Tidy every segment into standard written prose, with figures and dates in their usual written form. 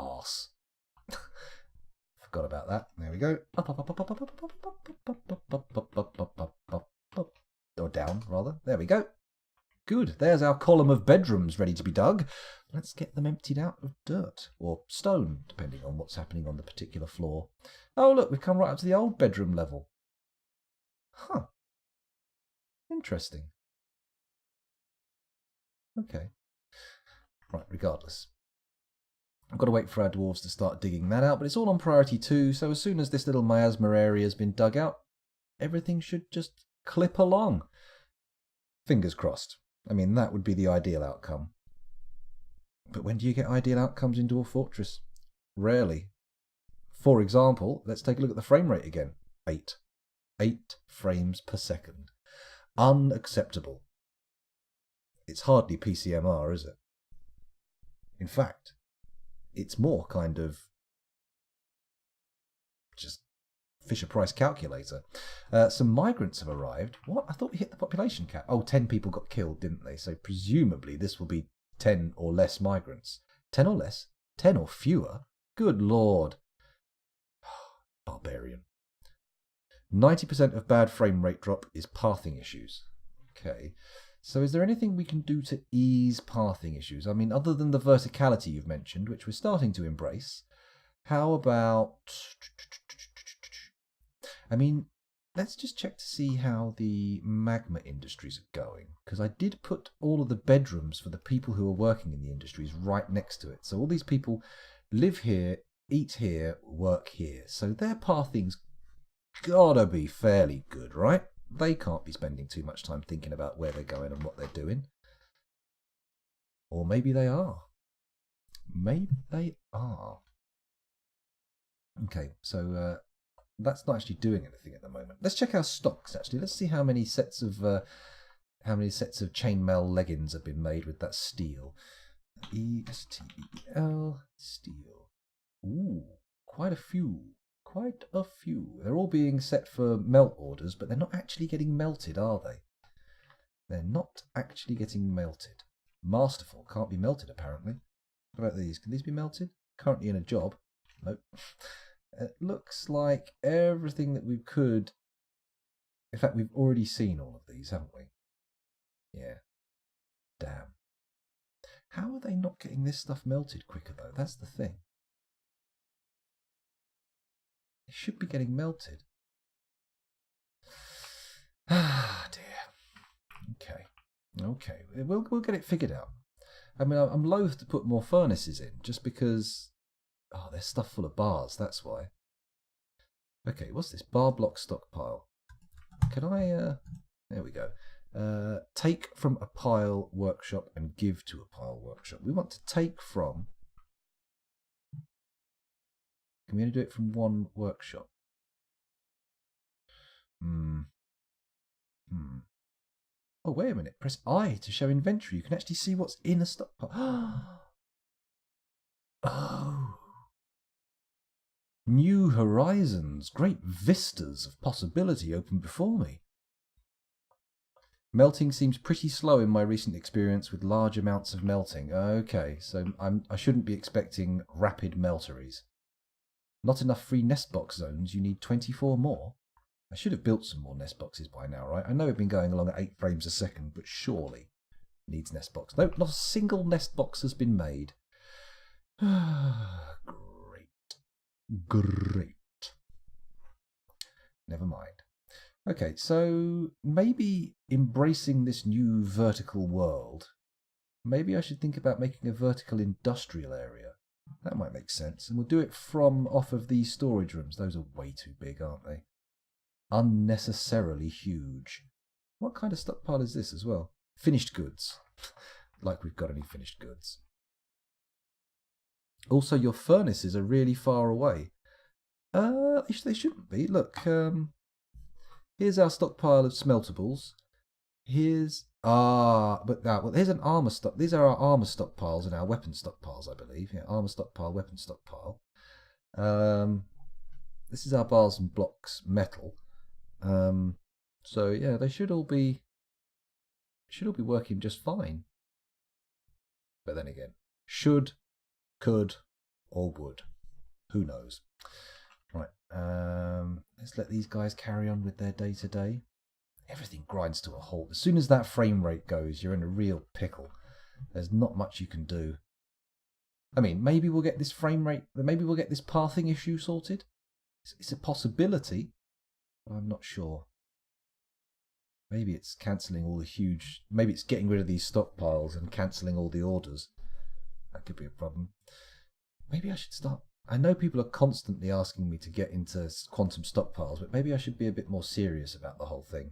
Arse. Forgot about that. There we go. Or down, rather. There we go. Good. There's our column of bedrooms ready to be dug. Let's get them emptied out of dirt. Or stone, depending on what's happening on the particular floor. Oh, look, we've come right up to the old bedroom level. Huh. Interesting. Okay. Right, regardless. I've got to wait for our dwarves to start digging that out, but it's all on priority 2, so as soon as this little miasma area has been dug out, everything should just clip along. Fingers crossed. I mean, that would be the ideal outcome. But when do you get ideal outcomes in Dwarf Fortress? Rarely. For example, let's take a look at the frame rate again. 8. 8 frames per second. Unacceptable. It's hardly PCMR, is it? In fact, it's more kind of just Fisher-Price calculator. Some migrants have arrived. What? I thought we hit the population cap. Oh, 10 people got killed, didn't they? So presumably this will be 10 or less migrants. 10 or less? 10 or fewer? Good lord. Barbarian. 90% of bad frame rate drop is pathing issues. Okay. So is there anything we can do to ease pathing issues? I mean, other than the verticality you've mentioned, which we're starting to embrace, how about... I mean, let's just check to see how the magma industries are going. Because I did put all of the bedrooms for the people who are working in the industries right next to it. So all these people live here, eat here, work here. So their pathing's gotta be fairly good, right? They can't be spending too much time thinking about where they're going and what they're doing. Or maybe they are. Maybe they are. Okay, so that's not actually doing anything at the moment. Let's check our stocks, actually. Let's see how many sets of chainmail leggings have been made with that steel. E-S-T-E-L, steel. Ooh, quite a few. Quite a few. They're all being set for melt orders, but they're not actually getting melted, are they? They're not actually getting melted. Masterful. Can't be melted, apparently. What about these? Can these be melted? Currently in a job. Nope. It looks like everything that we could... In fact, we've already seen all of these, haven't we? Yeah. Damn. How are they not getting this stuff melted quicker, though? That's the thing. It should be getting melted. Ah, dear. Okay. Okay. We'll get it figured out. I mean, I'm loath to put more furnaces in, just because... Oh, there's stuff full of bars, that's why. Okay, what's this? Bar block stockpile. Can I... There we go. Take from a pile workshop and give to a pile workshop. We want to take from... Can we only do it from one workshop? Oh, wait a minute. Press I to show inventory. You can actually see what's in a stockpile. Oh. New horizons. Great vistas of possibility open before me. Melting seems pretty slow in my recent experience with large amounts of melting. Okay, so I shouldn't be expecting rapid melteries. Not enough free nest box zones, you need 24 more. I should have built some more nest boxes by now, right? I know we've been going along at 8 frames a second, but surely needs nest box. Nope, not a single nest box has been made. Great. Never mind. Okay, so maybe embracing this new vertical world, maybe I should think about making a vertical industrial area. That might make sense. And we'll do it from off of these storage rooms. Those are way too big, aren't they? Unnecessarily huge. What kind of stockpile is this as well? Finished goods. Like we've got any finished goods. Also, your furnaces are really far away. They shouldn't be. Look, here's our stockpile of smeltables. Here's... here's an armor stock. These are our armor stockpiles and our weapon stockpiles, I believe. Yeah, armor stockpile, weapon stockpile. This is our bars and blocks metal. So yeah, they should all be working just fine. But then again, should, could, or wood. Who knows? Right, let's let these guys carry on with their day-to-day. Everything grinds to a halt. As soon as that frame rate goes, you're in a real pickle. There's not much you can do. I mean, maybe we'll get this frame rate, maybe we'll get this pathing issue sorted. It's a possibility, but I'm not sure. Maybe it's cancelling all the huge... Maybe it's getting rid of these stockpiles and cancelling all the orders. That could be a problem. Maybe I should start... I know people are constantly asking me to get into quantum stockpiles, but maybe I should be a bit more serious about the whole thing.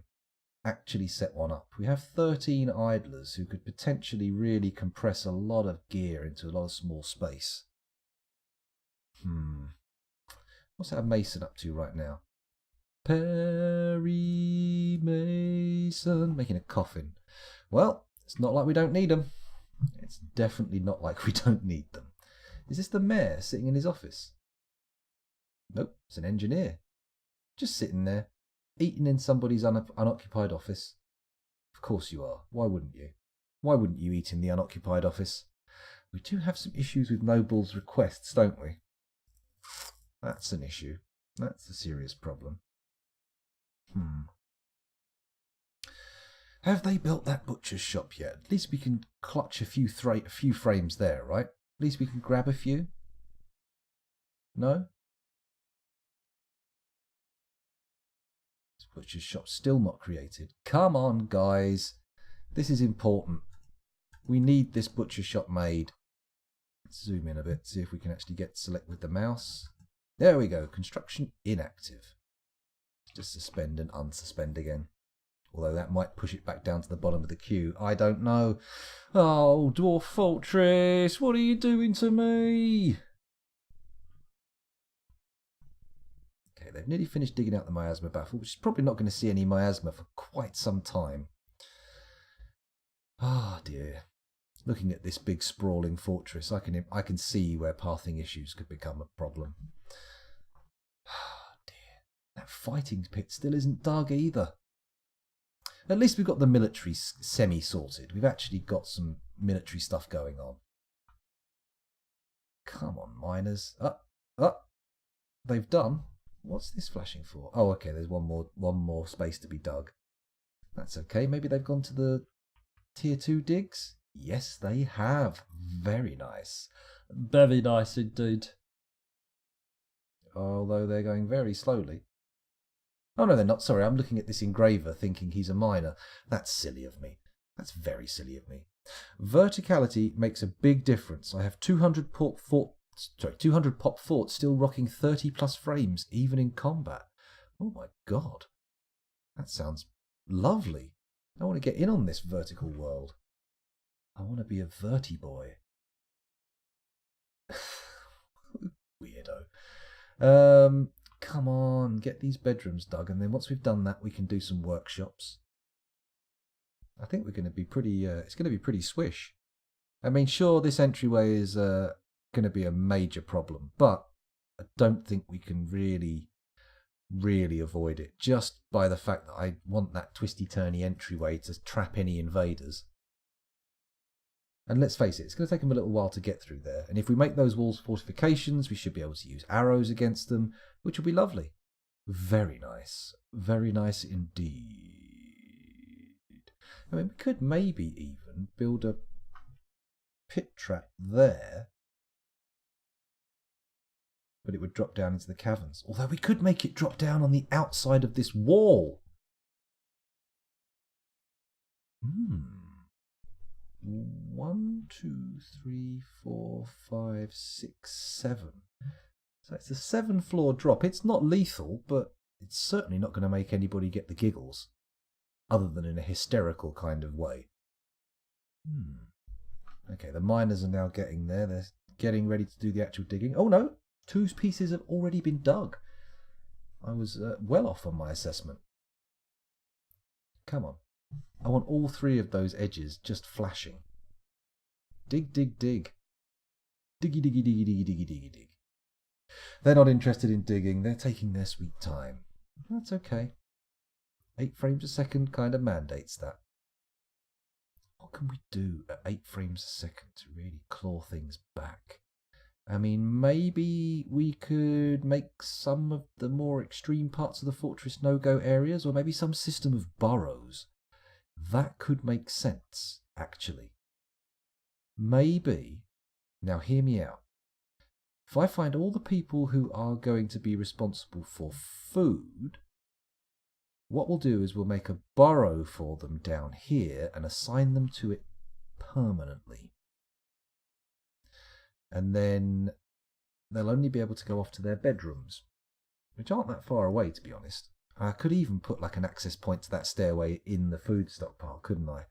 Actually set one up. We have 13 idlers who could potentially really compress a lot of gear into a lot of small space. What's our Mason up to right now? Perry Mason, making a coffin. Well, it's not like we don't need them. It's definitely not like we don't need them. Is this the mayor sitting in his office? Nope, it's an engineer. Just sitting there, eating in somebody's unoccupied office. Of course you are. Why wouldn't you? Why wouldn't you eat in the unoccupied office? We do have some issues with Noble's requests, don't we? That's an issue. That's a serious problem. Have they built that butcher's shop yet? At least we can clutch a few frames there, right? At least we can grab a few. No? This butcher's shop's still not created. Come on, guys. This is important. We need this butcher shop made. Let's zoom in a bit, see if we can actually select with the mouse. There we go. Construction inactive. Just suspend and unsuspend again. Although that might push it back down to the bottom of the queue. I don't know. Oh, Dwarf Fortress, what are you doing to me? Okay, they've nearly finished digging out the miasma baffle, which is probably not going to see any miasma for quite some time. Ah, dear. Looking at this big sprawling fortress, I can see where pathing issues could become a problem. That fighting pit still isn't dug either. At least we've got the military semi-sorted. We've actually got some military stuff going on. Come on, miners. They've done. What's this flashing for? Oh, okay, there's one more space to be dug. That's okay. Maybe they've gone to the tier 2 digs? Yes, they have. Very nice. Very nice indeed. Although they're going very slowly. Oh, no, they're not. Sorry, I'm looking at this engraver thinking he's a miner. That's silly of me. That's very silly of me. Verticality makes a big difference. I have 200 pop forts still rocking 30 plus frames, even in combat. Oh my god. That sounds lovely. I want to get in on this vertical world. I want to be a verti-boy. Weirdo. Come on, get these bedrooms dug, and then once we've done that, we can do some workshops. I think we're going to be pretty, it's going to be pretty swish. I mean, sure, this entryway is going to be a major problem, but I don't think we can really avoid it just by the fact that I want that twisty-turny entryway to trap any invaders. And let's face it, it's going to take them a little while to get through there. And if we make those walls fortifications, we should be able to use arrows against them, which will be lovely. Very nice. Very nice indeed. I mean, we could maybe even build a pit trap there. But it would drop down into the caverns. Although we could make it drop down on the outside of this wall. 1, 2, 3, 4, 5, 6, 7. So it's a 7-floor drop. It's not lethal, but it's certainly not going to make anybody get the giggles. Other than in a hysterical kind of way. Okay, the miners are now getting there. They're getting ready to do the actual digging. Oh no! 2 pieces have already been dug. I was well off on my assessment. Come on. I want all 3 of those edges just flashing. Dig, dig, dig. Diggy, diggy, diggy, diggy, diggy, diggy, dig. They're not interested in digging. They're taking their sweet time. That's okay. 8 frames a second kind of mandates that. What can we do at 8 frames a second to really claw things back? I mean, maybe we could make some of the more extreme parts of the fortress no-go areas, or maybe some system of burrows. That could make sense, actually. Maybe. Now, hear me out. If I find all the people who are going to be responsible for food, what we'll do is we'll make a burrow for them down here and assign them to it permanently. And then they'll only be able to go off to their bedrooms, which aren't that far away, to be honest. I could even put like an access point to that stairway in the food stockpile, couldn't I?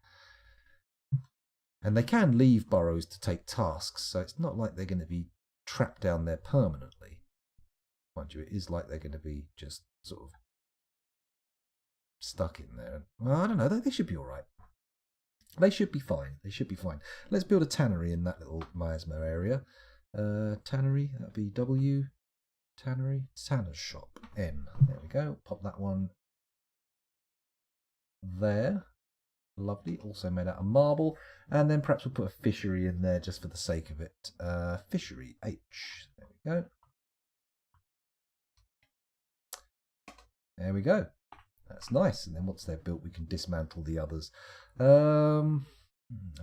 And they can leave burrows to take tasks, so it's not like they're going to be trapped down there permanently. Mind you, it is like they're going to be just sort of stuck in there. Well, I don't know, they should be alright. They should be fine. They should be fine. Let's build a tannery in that little miasma area. Tannery, that'd be W. Tannery, Tanner's shop, N. There we go. Pop that one there. Lovely. Also made out of marble. And then perhaps we'll put a fishery in there just for the sake of it. Fishery, H. There we go. There we go. That's nice. And then once they're built, we can dismantle the others. I'm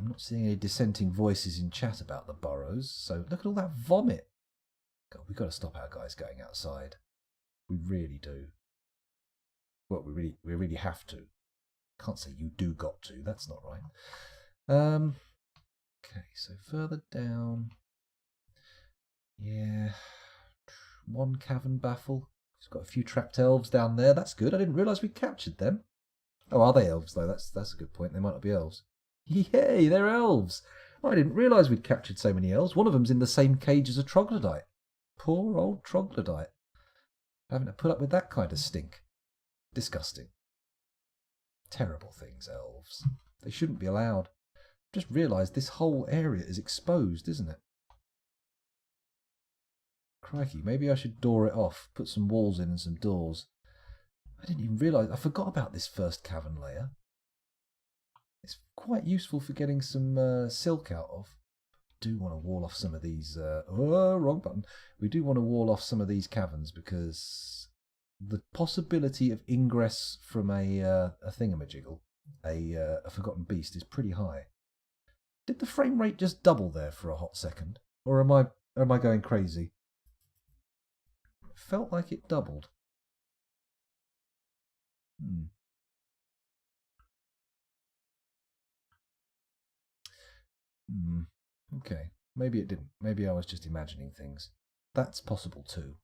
not seeing any dissenting voices in chat about the burrows. So look at all that vomit. God, we've got to stop our guys going outside. We really do. Well, we really have to. Can't say you do got to. That's not right. Okay, so further down. Yeah. One cavern baffle. It's got a few trapped elves down there. That's good. I didn't realise we captured them. Oh, are they elves, though? That's a good point. They might not be elves. Yay, they're elves. I didn't realise we'd captured so many elves. One of them's in the same cage as a troglodyte. Poor old troglodyte. Having to put up with that kind of stink. Disgusting. Terrible things, elves. They shouldn't be allowed. Just realised this whole area is exposed, isn't it? Crikey, maybe I should door it off. Put some walls in and some doors. I didn't even realise. I forgot about this first cavern layer. It's quite useful for getting some silk out of. We do want to wall off some of these... wrong button. We do want to wall off some of these caverns because the possibility of ingress from a thingamajiggle, a forgotten beast, is pretty high. Did the frame rate just double there for a hot second? Or am I going crazy? It felt like it doubled. Okay, maybe it didn't. Maybe I was just imagining things. That's possible too.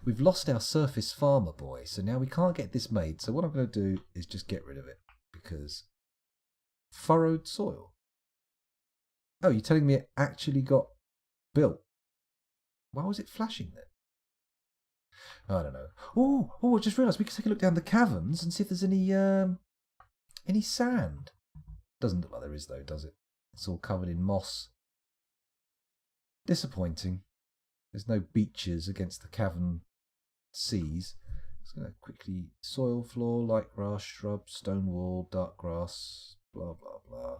We've lost our surface farmer boy, so now we can't get this made. So what I'm going to do is just get rid of it, because furrowed soil. Oh, you're telling me it actually got built? Why was it flashing then? I don't know. Oh! I just realised we could take a look down the caverns and see if there's any sand. Doesn't look like there is though, does it? It's all covered in moss. Disappointing. There's no beaches against the cavern seas. Just going to quickly soil floor, light grass, shrub, stone wall, dark grass, blah blah blah.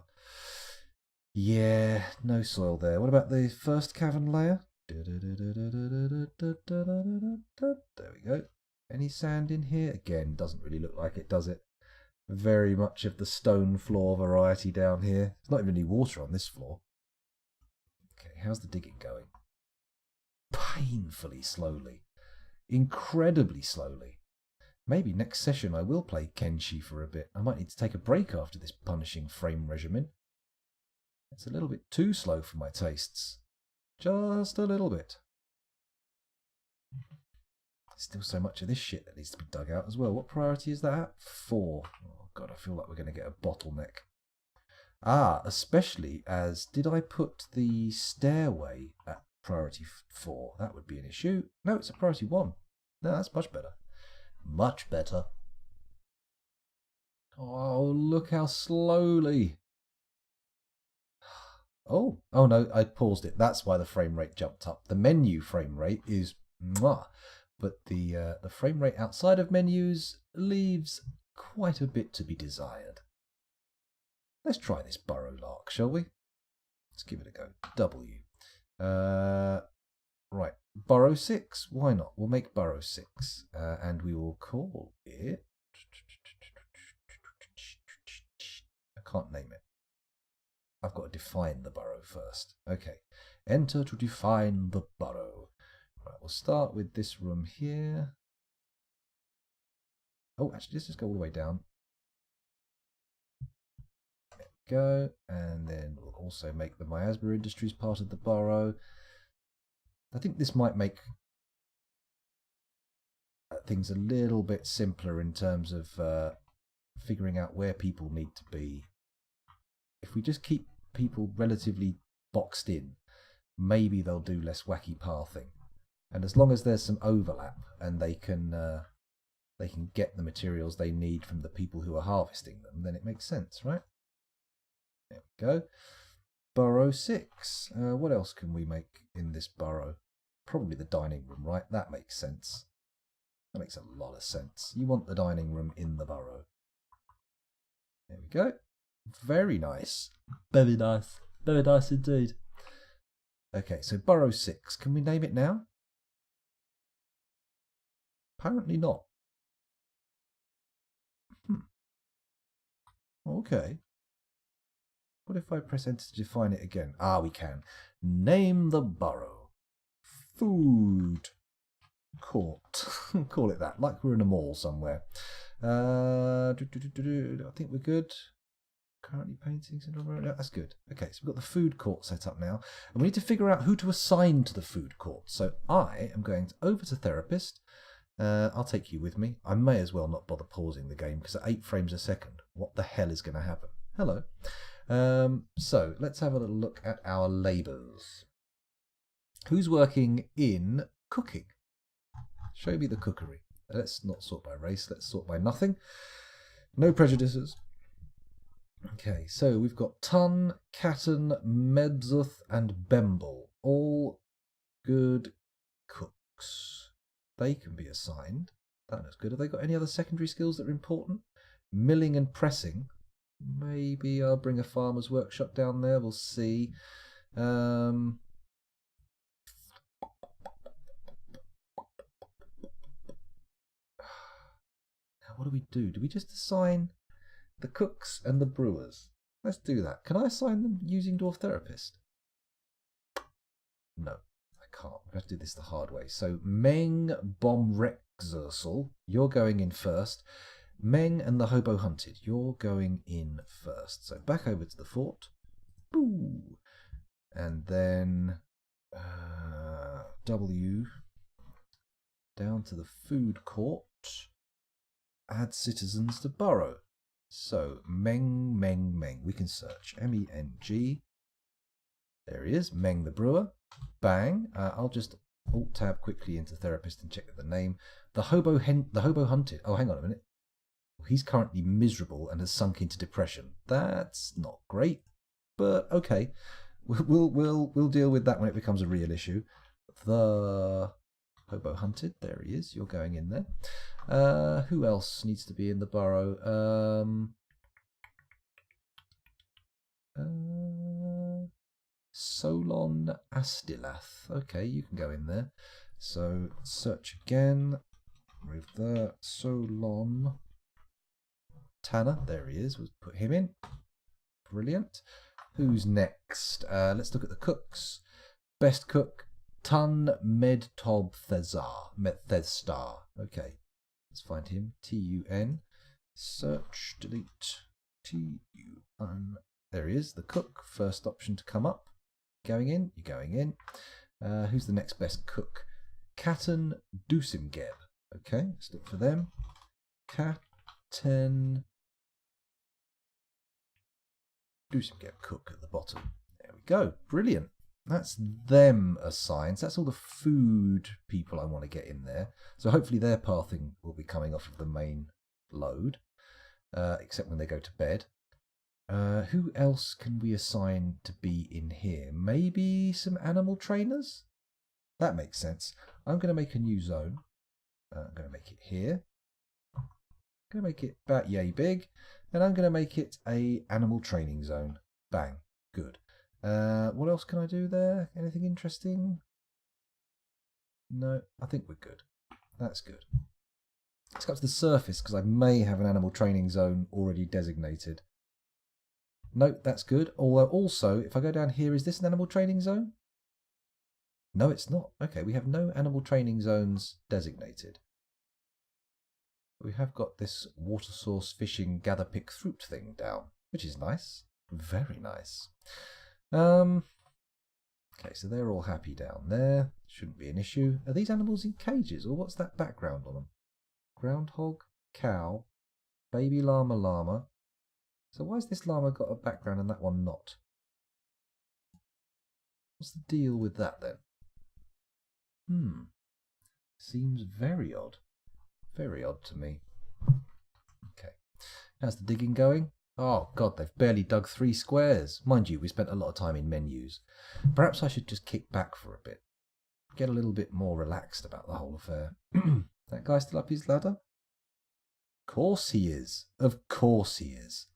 Yeah, no soil there. What about the first cavern layer? There we go. Any sand in here? Again, doesn't really look like it, does it? Very much of the stone floor variety down here. There's not even any water on this floor. Okay, how's the digging going? Painfully slowly. Incredibly slowly. Maybe next session I will play Kenshi for a bit. I might need to take a break after this punishing frame regimen. It's a little bit too slow for my tastes. Just a little bit. There's still so much of this shit that needs to be dug out as well. What priority is that at? 4. Oh god, I feel like we're going to get a bottleneck. Especially as... Did I put the stairway at priority 4? That would be an issue. No, it's a priority 1. No, that's much better. Much better. Oh, look how slowly... Oh no, I paused it. That's why the frame rate jumped up. The menu frame rate is mwah, but the frame rate outside of menus leaves quite a bit to be desired. Let's try this burrow lark, shall we? Let's give it a go. W. Burrow 6. Why not? We'll make Burrow 6. And we will call it... I can't name it. I've got to define the burrow first. Okay. Enter to define the burrow. Right, we'll start with this room here. Oh, actually, let's just go all the way down. There we go. And then we'll also make the Miasma Industries part of the burrow. I think this might make things a little bit simpler in terms of figuring out where people need to be. If we just keep people relatively boxed in, maybe they'll do less wacky pathing. And as long as there's some overlap and they can get the materials they need from the people who are harvesting them, then it makes sense, right? There we go. Burrow 6. What else can we make in this burrow? Probably the dining room, right? That makes sense. That makes a lot of sense. You want the dining room in the burrow. There we go. Very nice. Very nice. Very nice indeed. Okay, so burrow 6. Can we name it now? Apparently not. Okay. What if I press enter to define it again? Ah, we can. Name the burrow. Food court. Call it that, like we're in a mall somewhere. I think we're good. Currently painting. No, that's good. Okay, so we've got the food court set up now. And we need to figure out who to assign to the food court. So I am going over to therapist. I'll take you with me. I may as well not bother pausing the game because at 8 frames a second, what the hell is going to happen? Hello. So let's have a little look at our labours. Who's working in cooking? Show me the cookery. Let's not sort by race. Let's sort by nothing. No prejudices. Okay, so we've got Tun, Catton, Mebzuth, and Bemble. All good cooks. They can be assigned. That looks good. Have they got any other secondary skills that are important? Milling and pressing. Maybe I'll bring a farmer's workshop down there. We'll see. Now, what do we do? Do we just assign the cooks and the brewers? Let's do that. Can I assign them using Dwarf Therapist? No, I can't. We have to do this the hard way. So Meng Bomrexersel, you're going in first. Meng and the Hobo Hunted, you're going in first. So back over to the fort. Boo! And then W down to the food court. Add citizens to burrow. So Meng. We can search MENG. There he is, Meng the brewer. Bang. I'll just alt tab quickly into therapist and check the name. The Hobo Hunted. Oh, hang on a minute. He's currently miserable and has sunk into depression. That's not great, but okay. We'll deal with that when it becomes a real issue. The Hobo Hunted. There he is. You're going in there. Who else needs to be in the burrow? Solon Astilath. Okay, you can go in there. So search again. Remove the Solon Tanner. There he is. We'll put him in. Brilliant. Who's next? Let's look at the cooks. Best cook, Tun Medtob Thestar. Okay. Let's find him. T-U-N. Search, delete. T-U-N. There he is, the cook. First option to come up. Going in. You're going in. Who's the next best cook? Catton Dusimgeb. Okay, let's look for them. Catton Dusimgeb cook at the bottom. There we go. Brilliant. That's them assigned. So that's all the food people I want to get in there. So hopefully their pathing will be coming off of the main load, except when they go to bed. Who else can we assign to be in here? Maybe some animal trainers? That makes sense. I'm going to make a new zone. I'm going to make it here. I'm going to make it about yay big. And I'm going to make it a animal training zone. Bang. Good. What else can I do there? Anything interesting? No, I think we're good. That's good. Let's go up to the surface because I may have an animal training zone already designated. No, that's good. Although also, if I go down here, is this an animal training zone? No, it's not. Okay, we have no animal training zones designated. We have got this water source fishing gather pick fruit thing down, which is nice. Very nice. Okay, so they're all happy down there. Shouldn't be an issue. Are these animals in cages, or what's that background on them? Groundhog, cow, baby llama. So why has this llama got a background and that one not? What's the deal with that then? Seems very odd. Very odd to me. Okay. How's the digging going? Oh god, they've barely dug 3 squares. Mind you, we spent a lot of time in menus. Perhaps I should just kick back for a bit. Get a little bit more relaxed about the whole affair. That guy still up his ladder? Of course he is. Of course he is.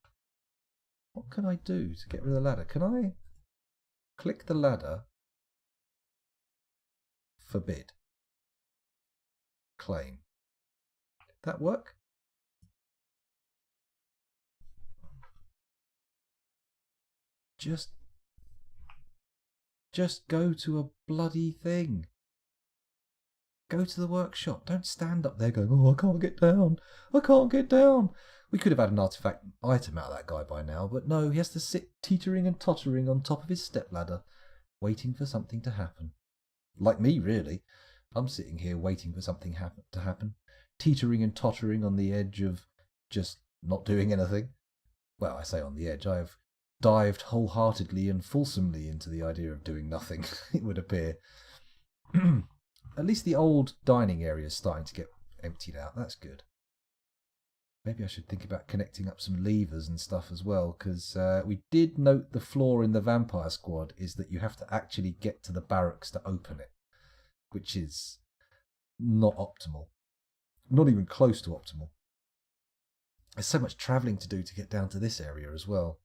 What can I do to get rid of the ladder? Can I click the ladder? Forbid. Claim. Did that work? Just go to a bloody thing. Go to the workshop. Don't stand up there going, oh, I can't get down. I can't get down. We could have had an artifact item out of that guy by now, but no, he has to sit teetering and tottering on top of his stepladder, waiting for something to happen. Like me, really. I'm sitting here waiting for something to happen, teetering and tottering on the edge of just not doing anything. Well, I say on the edge. I have dived wholeheartedly and fulsomely into the idea of doing nothing, it would appear. At least the old dining area is starting to get emptied out. That's good. Maybe I should think about connecting up some levers and stuff as well, because we did note the flaw in the vampire squad is that you have to actually get to the barracks to open it, which is not optimal. Not even close to optimal. There's so much travelling to do to get down to this area as well.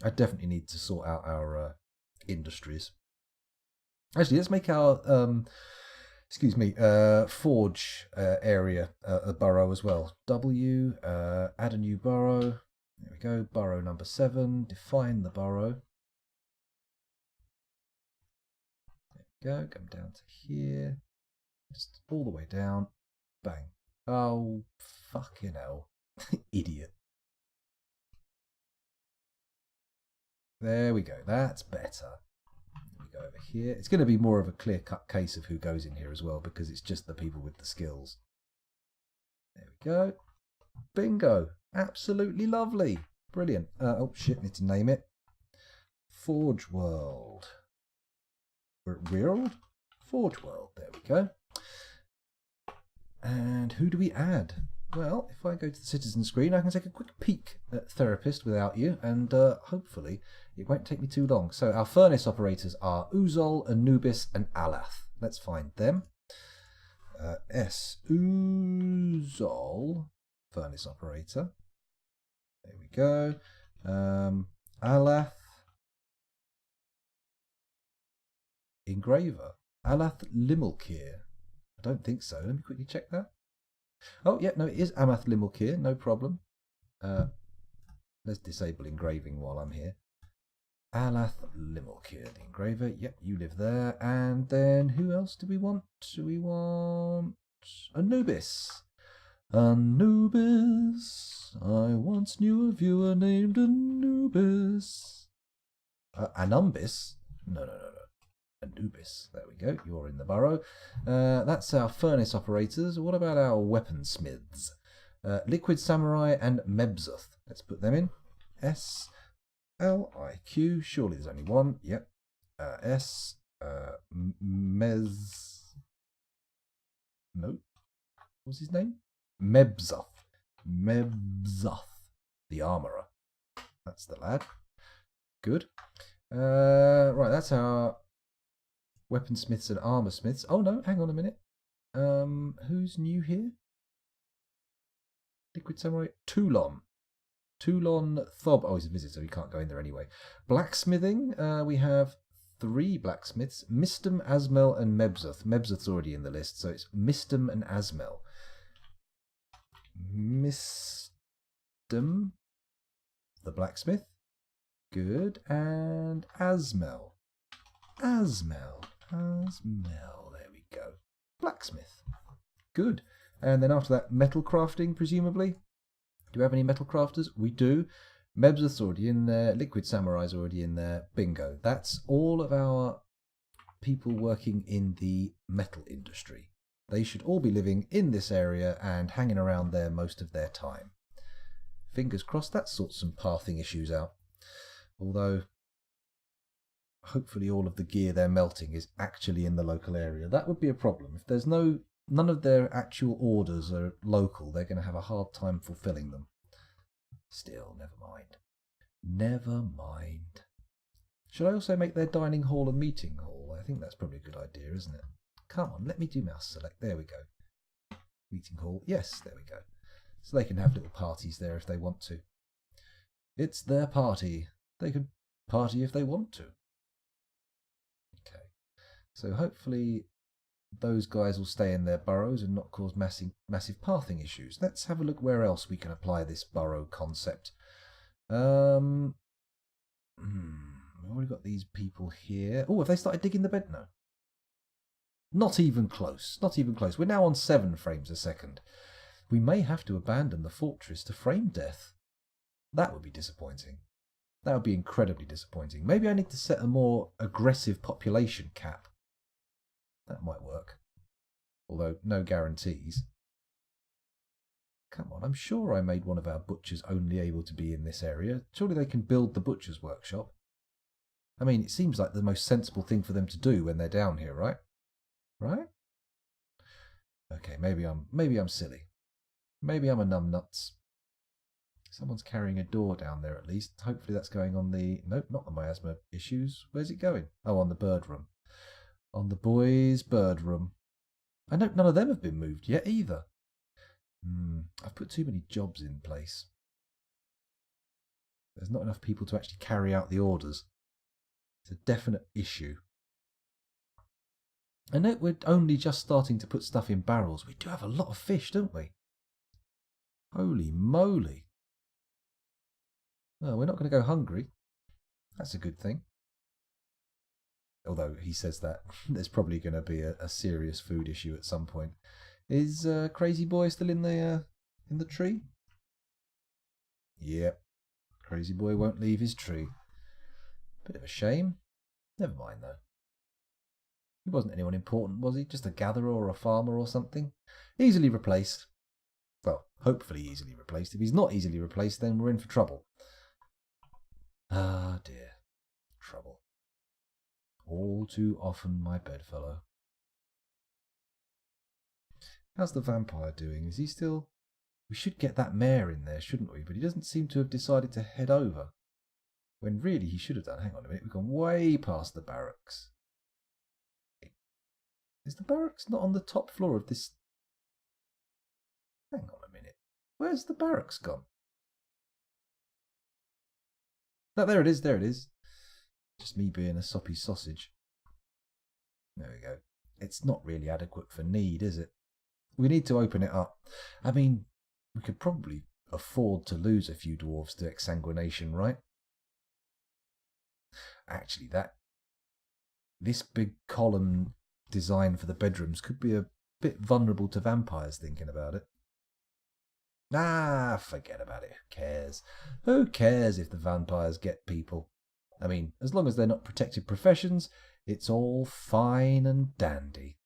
I definitely need to sort out our industries. Actually, let's make our forge area a burrow as well. Add a new burrow. There we go. Burrow number 7. Define the burrow. There we go. Come down to here. Just all the way down. Bang. Oh, fucking hell. Idiot. There we go. That's better. We go over here. It's going to be more of a clear-cut case of who goes in here as well, because it's just the people with the skills. There we go. Bingo. Absolutely lovely. Brilliant. Oh, shit. Need to name it. Forge World. World? Forge World. There we go. And who do we add? Well, if I go to the citizen screen, I can take a quick peek at Therapist without you, and hopefully it won't take me too long. So our furnace operators are Uzol, Anubis, and Alath. Let's find them. Uzol, furnace operator. There we go. Alath, engraver. Alath Limulkir. I don't think so. Let me quickly check that. Oh, yeah, no, it is Amath Limulkir, no problem. Let's disable engraving while I'm here. Alath Limulkir, the engraver. Yep, you live there. And then who else do we want? Do we want Anubis? Anubis. I once knew a viewer named Anubis. Anumbis? No. Anubis. There we go. You're in the burrow. That's our furnace operators. What about our weaponsmiths? Liquid Samurai and Mebzuth. Let's put them in. S-L-I-Q. Surely there's only one. Yep. S. No. What's his name? Mebzuth. The armourer. That's the lad. Good. Right, that's our weaponsmiths and armoursmiths. Oh no, hang on a minute. Who's new here? Liquid Samurai. Toulon Thob. Oh, he's a visitor, so he can't go in there anyway. Blacksmithing. We have 3 blacksmiths, Mistum, Asmel, and Mebzuth. Mebzuth's already in the list, so it's Mistum and Asmel. Mistum, the blacksmith. Good. And Asmel. Asmel. There we go. Blacksmith. Good. And then after that, metal crafting, presumably. Do we have any metal crafters? We do. Mebzuth's already in there. Liquid Samurai's already in there. Bingo. That's all of our people working in the metal industry. They should all be living in this area and hanging around there most of their time. Fingers crossed that sorts some pathing issues out. Although, hopefully all of the gear they're melting is actually in the local area. That would be a problem. If there's none of their actual orders are local, they're going to have a hard time fulfilling them. Still, never mind. Never mind. Should I also make their dining hall a meeting hall? I think that's probably a good idea, isn't it? Come on, let me do mouse select. There we go. Meeting hall. Yes, there we go. So they can have little parties there if they want to. It's their party. They can party if they want to. Okay. So hopefully those guys will stay in their burrows and not cause massive pathing issues. Let's have a look where else we can apply this burrow concept. We've already got these people here. Oh, have they started digging the bed? No. Not even close. Not even close. We're now on 7 frames a second. We may have to abandon the fortress to frame death. That would be disappointing. That would be incredibly disappointing. Maybe I need to set a more aggressive population cap. That might work. Although, no guarantees. Come on, I'm sure I made one of our butchers only able to be in this area. Surely they can build the butcher's workshop. I mean, it seems like the most sensible thing for them to do when they're down here, right? Right? Okay, maybe I'm silly. Maybe I'm a numbnuts. Someone's carrying a door down there at least. Hopefully that's going on the... Nope, not the miasma issues. Where's it going? Oh, on the bird room. On the boys' bird room. I note none of them have been moved yet either. I've put too many jobs in place. There's not enough people to actually carry out the orders. It's a definite issue. I know we're only just starting to put stuff in barrels. We do have a lot of fish, don't we? Holy moly. Well, we're not going to go hungry. That's a good thing. Although he says that there's probably going to be a serious food issue at some point. Is Crazy Boy still in the tree? Yep. Crazy Boy won't leave his tree. Bit of a shame. Never mind though. He wasn't anyone important, was he? Just a gatherer or a farmer or something? Easily replaced. Well, hopefully easily replaced. If he's not easily replaced, then we're in for trouble. Ah dear. Trouble. All too often, my bedfellow. How's the vampire doing? Is he still... We should get that mayor in there, shouldn't we? But he doesn't seem to have decided to head over. When really he should have done. Hang on a minute, we've gone way past the barracks. Is the barracks not on the top floor of this... Hang on a minute. Where's the barracks gone? No, there it is, there it is. Just me being a soppy sausage. There we go. It's not really adequate for need, is it? We need to open it up. I mean, we could probably afford to lose a few dwarves to exsanguination, right? Actually, this big column design for the bedrooms could be a bit vulnerable to vampires, thinking about it. Ah, forget about it. Who cares? Who cares if the vampires get people? I mean, as long as they're not protected professions, it's all fine and dandy.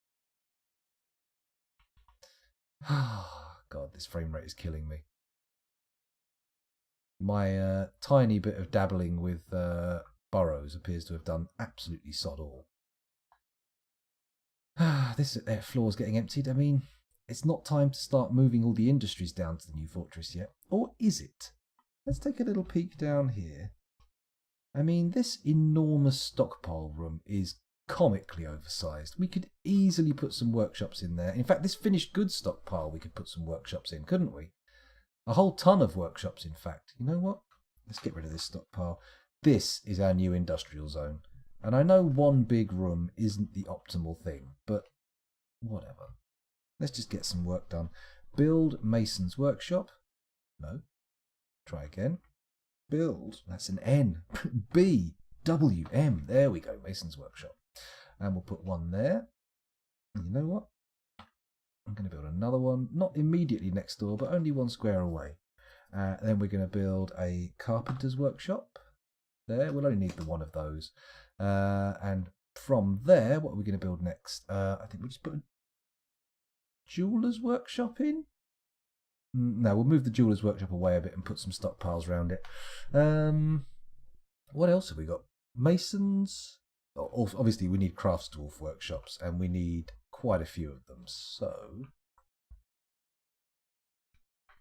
God, this frame rate is killing me. My tiny bit of dabbling with burrows appears to have done absolutely sod all. This floor's getting emptied. I mean, it's not time to start moving all the industries down to the new fortress yet. Or is it? Let's take a little peek down here. I mean, this enormous stockpile room is comically oversized. We could easily put some workshops in there. In fact, this finished goods stockpile we could put some workshops in, couldn't we? A whole ton of workshops, in fact. You know what? Let's get rid of this stockpile. This is our new industrial zone. And I know one big room isn't the optimal thing, but whatever. Let's just get some work done. Build Mason's Workshop. No. Try again. Build. That's an N. B. W. M. There we go. Mason's Workshop. And we'll put one there. And you know what? I'm going to build another one. Not immediately next door, but only one square away. Then we're going to build a carpenter's workshop. There. We'll only need the one of those. And from there, what are we going to build next? I think we'll just put a jeweler's workshop in. No, we'll move the jeweler's workshop away a bit and put some stockpiles around it. What else have we got? Masons. Obviously, we need craftsdwarf workshops, and we need quite a few of them. So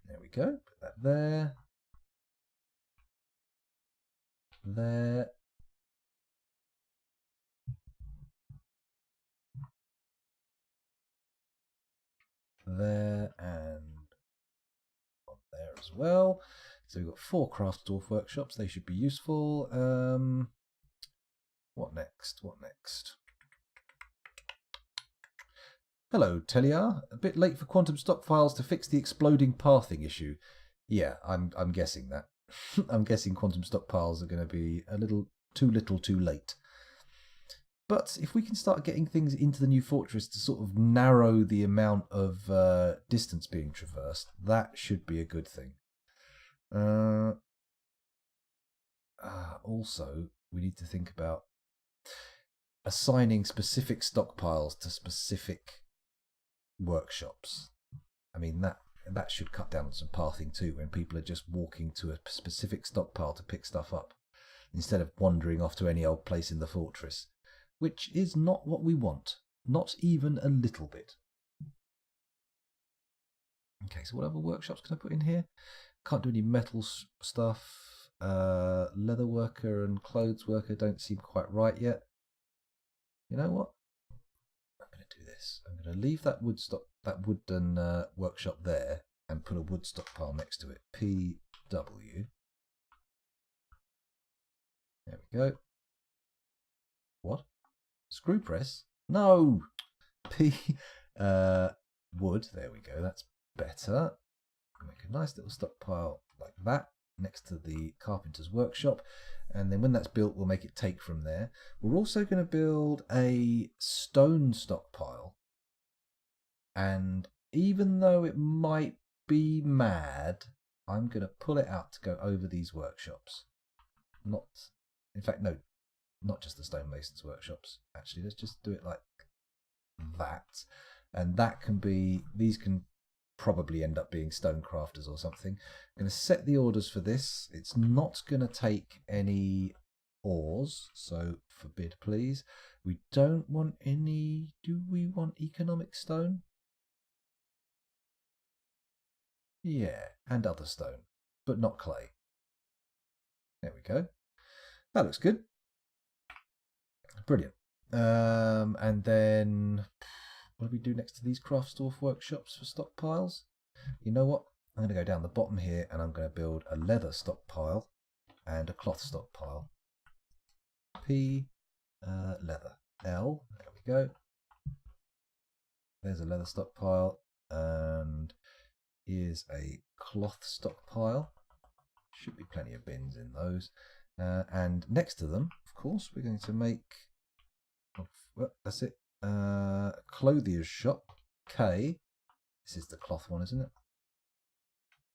there we go. Put that there. There. There and there as well. So we've got 4 craftsdwarf workshops. They should be useful. What next? What next? Hello, Teliar. A bit late for quantum stockpiles to fix the exploding pathing issue. Yeah, I'm guessing that. I'm guessing quantum stockpiles are going to be a little too late. But if we can start getting things into the new fortress to sort of narrow the amount of distance being traversed, that should be a good thing. Also, we need to think about assigning specific stockpiles to specific workshops. I mean, that should cut down on some pathing too, when people are just walking to a specific stockpile to pick stuff up, instead of wandering off to any old place in the fortress. Which is not what we want. Not even a little bit. Okay, so what other workshops can I put in here? Can't do any metal stuff. Leather worker and clothes worker don't seem quite right yet. You know what? I'm going to do this. I'm going to leave that wooden workshop there and put a wood stockpile next to it. PW. There we go. What? Screw press? No! Wood. There we go. That's better. Make a nice little stockpile like that next to the carpenter's workshop. And then when that's built, we'll make it take from there. We're also going to build a stone stockpile. And even though it might be mad, I'm going to pull it out to go over these workshops. In fact, no. Not just the stonemasons workshops. Actually, let's just do it like that. And that can be, these can probably end up being stone crafters or something. I'm going to set the orders for this. It's not going to take any ores, so forbid please. We don't want any, do we want economic stone? Yeah, and other stone, but not clay. There we go. That looks good. Brilliant. And then what do we do next to these craftsdwarf workshops for stockpiles? You know what? I'm going to go down the bottom here and I'm going to build a leather stockpile and a cloth stockpile. P, leather. L, there we go. There's a leather stockpile and here's a cloth stockpile. Should be plenty of bins in those. And next to them, of course, we're going to make, well, that's it, clothier's shop, K. This is the cloth one, isn't it?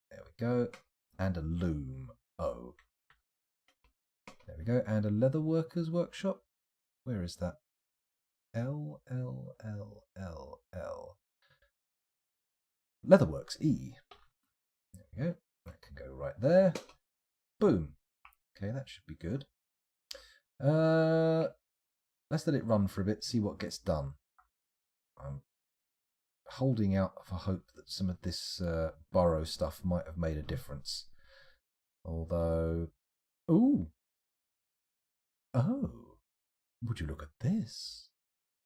There we go. And a loom, O. There we go. And a leather worker's workshop. Where is that? L, L, L, L, L. Leatherworks, E. There we go. That can go right there. Boom. Okay, that should be good. Let's let it run for a bit, see what gets done. I'm holding out for hope that some of this borrow stuff might have made a difference. Although, ooh. Oh, would you look at this?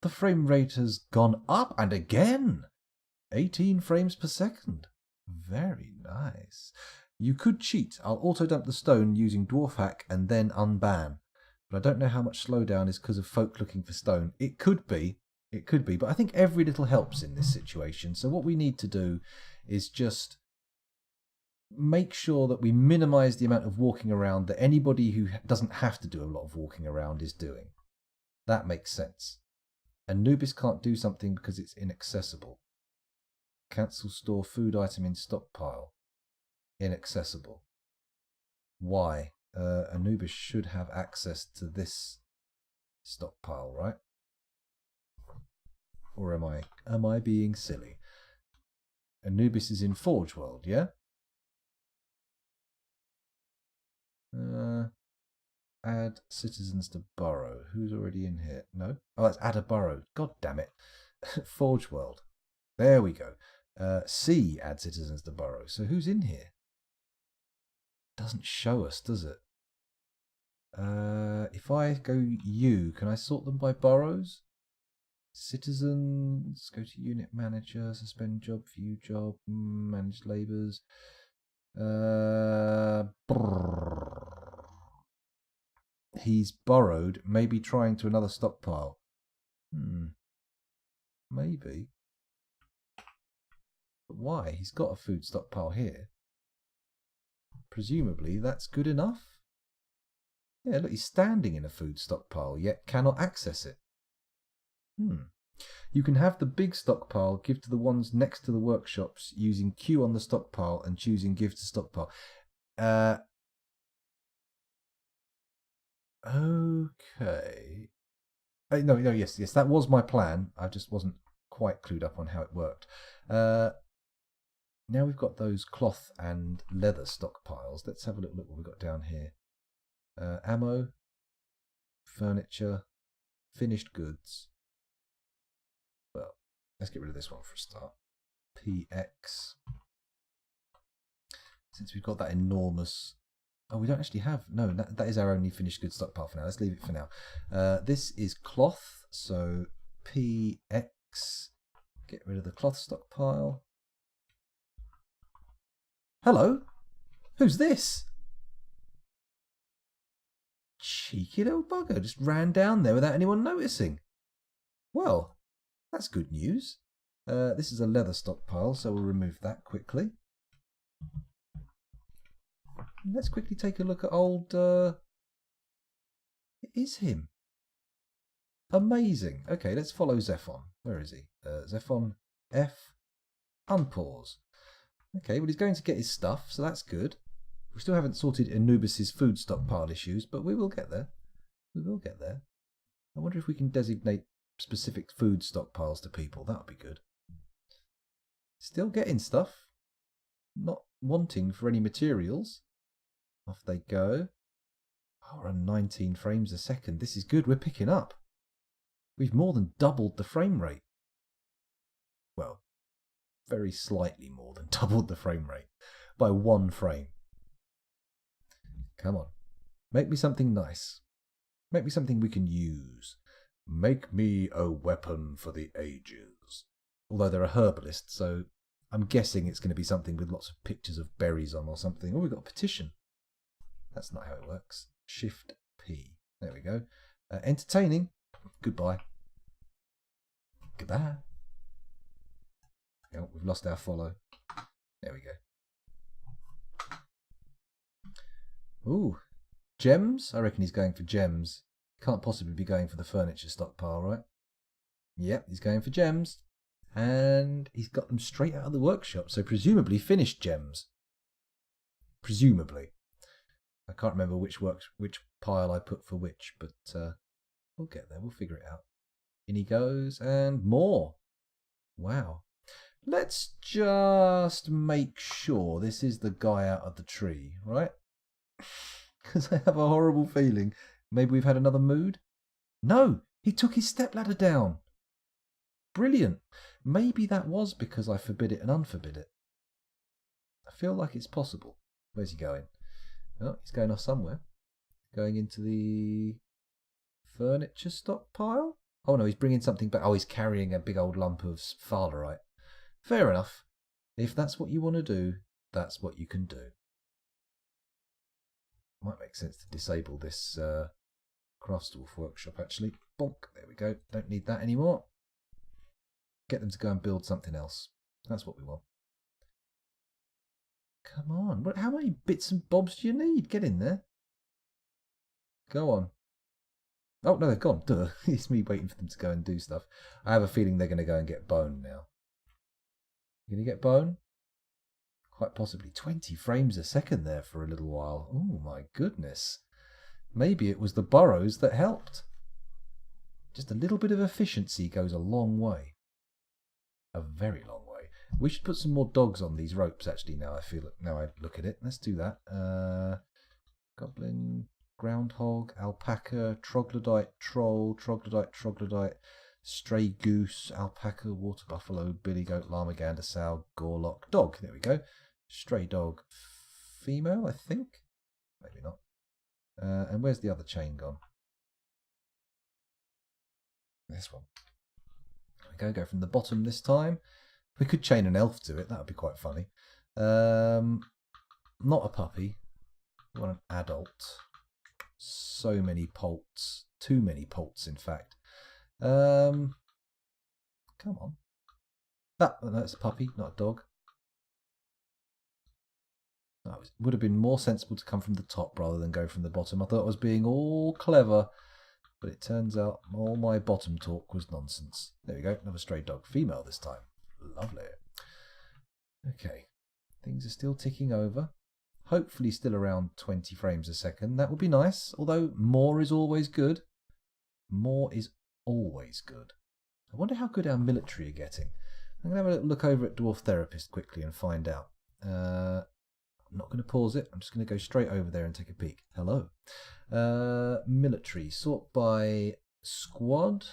The frame rate has gone up and again. 18 frames per second. Very nice. You could cheat. I'll auto dump the stone using dwarf hack and then unban. But I don't know how much slowdown is because of folk looking for stone. It could be. It could be. But I think every little helps in this situation. So what we need to do is just make sure that we minimize the amount of walking around that anybody who doesn't have to do a lot of walking around is doing. That makes sense. Anubis can't do something because it's inaccessible. Cancel store food item in stockpile. Inaccessible. Why? Anubis should have access to this stockpile, right? Or am I being silly? Anubis is in Forge World, yeah? Add citizens to burrow. Who's already in here? No? Oh, that's add a burrow. God damn it. Forge World. There we go. C, add citizens to burrow. So who's in here? Doesn't show us, does it? If I go U, can I sort them by burrows? Citizens, go to unit manager, suspend job, view job, manage labours. He's burrowed, maybe trying to another stockpile. Maybe. But why? He's got a food stockpile here. Presumably that's good enough. Yeah, look, he's standing in a food stockpile, yet cannot access it. You can have the big stockpile give to the ones next to the workshops using Q on the stockpile and choosing give to stockpile. Okay. Yes, that was my plan. I just wasn't quite clued up on how it worked. Now we've got those cloth and leather stockpiles. Let's have a little look what we've got down here. Ammo, furniture, finished goods. Well, let's get rid of this one for a start. PX. Since we've got that enormous... Oh, we don't actually have... No, that is our only finished goods stockpile for now. Let's leave it for now. This is cloth, so PX. Get rid of the cloth stockpile. Hello? Who's this? Cheeky little bugger, just ran down there without anyone noticing. Well, that's good news. This is a leather stockpile, so we'll remove that quickly. Let's quickly take a look at old... It is him. Amazing. Okay, let's follow Zephon. Where is he? Zephon F. Unpause. Okay, well he's going to get his stuff, so that's good. We still haven't sorted Anubis's food stockpile issues, but we will get there. We will get there. I wonder if we can designate specific food stockpiles to people. That would be good. Still getting stuff. Not wanting for any materials. Off they go. Oh, we're on 19 frames a second. This is good. We're picking up. We've more than doubled the frame rate. Well, very slightly more than doubled the frame rate. By 1 frame. Come on. Make me something nice. Make me something we can use. Make me a weapon for the ages. Although they're a herbalist, so I'm guessing it's going to be something with lots of pictures of berries on or something. Oh, we've got a petition. That's not how it works. Shift P. There we go. Entertaining. Goodbye. Goodbye. Oh, we've lost our follow. There we go. Ooh. Gems? I reckon he's going for gems. Can't possibly be going for the furniture stockpile, right? Yep, he's going for gems. And he's got them straight out of the workshop, so presumably finished gems. Presumably. I can't remember which pile I put for which, but we'll get there. We'll figure it out. In he goes, and more. Wow. Let's just make sure this is the guy out of the tree, right? Because I have a horrible feeling maybe we've had another mood. No, he took his stepladder down. Brilliant. Maybe that was because I forbid it and unforbid it. I feel like it's possible. Where's he going? Oh, he's going off somewhere. Going into the furniture stockpile? Oh no, he's bringing something back. Oh, he's carrying a big old lump of sphalerite. Fair enough. If that's what you want to do, that's what you can do. Might make sense to disable this Craftsdwarf workshop, actually. Bonk. There we go. Don't need that anymore. Get them to go and build something else. That's what we want. Come on. How many bits and bobs do you need? Get in there. Go on. Oh, no, they've gone. Duh. It's me waiting for them to go and do stuff. I have a feeling they're going to go and get bone now. You going to get bone? Quite possibly. 20 frames a second there for a little while. Oh, my goodness. Maybe it was the burrows that helped. Just a little bit of efficiency goes a long way. A very long way. We should put some more dogs on these ropes, actually, now I look at it. Let's do that. Goblin, groundhog, alpaca, troglodyte, troll, troglodyte, stray goose, alpaca, water buffalo, billy goat, llama, gander, sow, gorlock, dog. There we go. Stray dog, female, I think. Maybe not. And where's the other chain gone? This one. There we go from the bottom this time. We could chain an elf to it. That would be quite funny. Not a puppy. We want an adult. So many poults. Too many poults, in fact. Come on. That's a puppy, not a dog. No, it would have been more sensible to come from the top rather than go from the bottom. I thought I was being all clever, but it turns out all my bottom talk was nonsense. There we go, another stray dog. Female this time. Lovely. Okay, things are still ticking over. Hopefully still around 20 frames a second. That would be nice, although more is always good. More is always good. I wonder how good our military are getting. I'm going to have a look over at Dwarf Therapist quickly and find out. I'm not going to pause it. I'm just going to go straight over there and take a peek. Hello. Military. Sort by squad.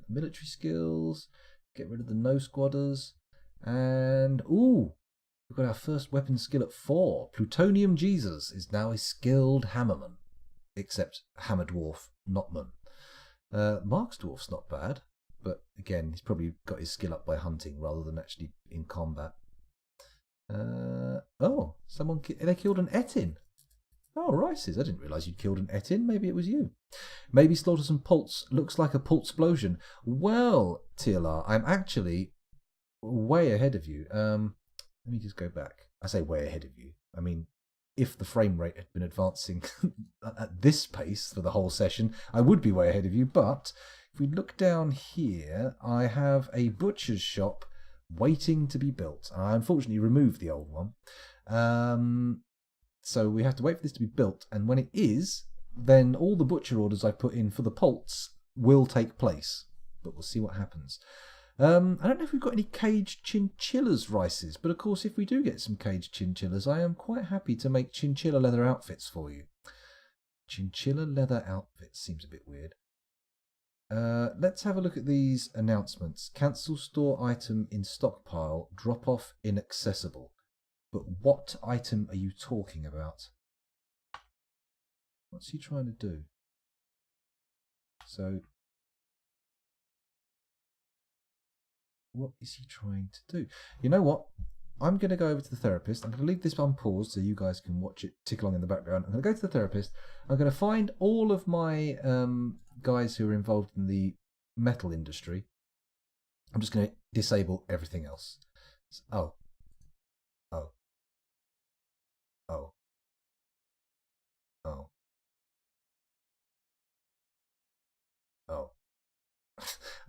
Military skills. Get rid of the no squadders. And, ooh, we've got our first weapon skill at 4. Plutonium Jesus is now a skilled hammerman. Except hammer dwarf, not man. Mark's dwarf's not bad. But again, he's probably got his skill up by hunting rather than actually in combat. Oh, they killed an Etin. Oh, Rices, I didn't realise you'd killed an Etin. Maybe it was you. Maybe slaughter some Pults. Looks like a Pultsplosion. Well, TLR, I'm actually way ahead of you. Let me just go back. I say way ahead of you. I mean, if the frame rate had been advancing at this pace for the whole session, I would be way ahead of you. But if we look down here, I have a butcher's shop waiting to be built. I unfortunately removed the old one. So we have to wait for this to be built, and when it is, then all the butcher orders I put in for the Pults will take place. But we'll see what happens. I don't know if we've got any caged chinchillas, Rices, but of course if we do get some caged chinchillas, I am quite happy to make chinchilla leather outfits for you. Chinchilla leather outfits seems a bit weird. Let's have a look at these announcements. Cancel store item in stockpile, drop off inaccessible. But what item are you talking about? What's he trying to do? So, what is he trying to do? You know what? I'm going to go over to the therapist. I'm going to leave this unpaused so you guys can watch it tick along in the background. I'm going to go to the therapist. I'm going to find all of my guys who are involved in the metal industry. I'm just going to disable everything else. Oh.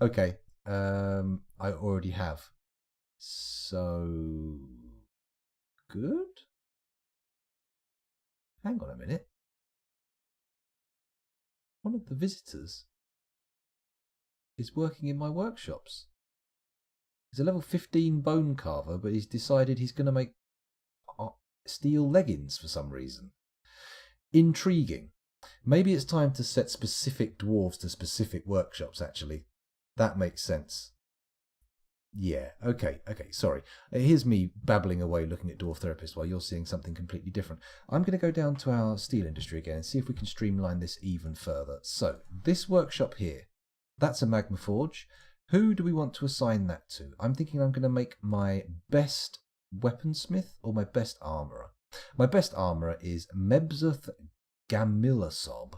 Okay. I already have. So good. Hang on a minute. One of the visitors is working in my workshops. He's a level 15 bone carver, but he's decided he's going to make steel leggings for some reason. Intriguing. Maybe it's time to set specific dwarves to specific workshops, actually. That makes sense. Yeah, okay, sorry. Here's me babbling away looking at Dwarf Therapist while you're seeing something completely different. I'm going to go down to our steel industry again and see if we can streamline this even further. So, this workshop here, that's a magma forge. Who do we want to assign that to? I'm thinking I'm going to make my best weaponsmith or my best armourer. My best armourer is Mebzuth Gamilasob.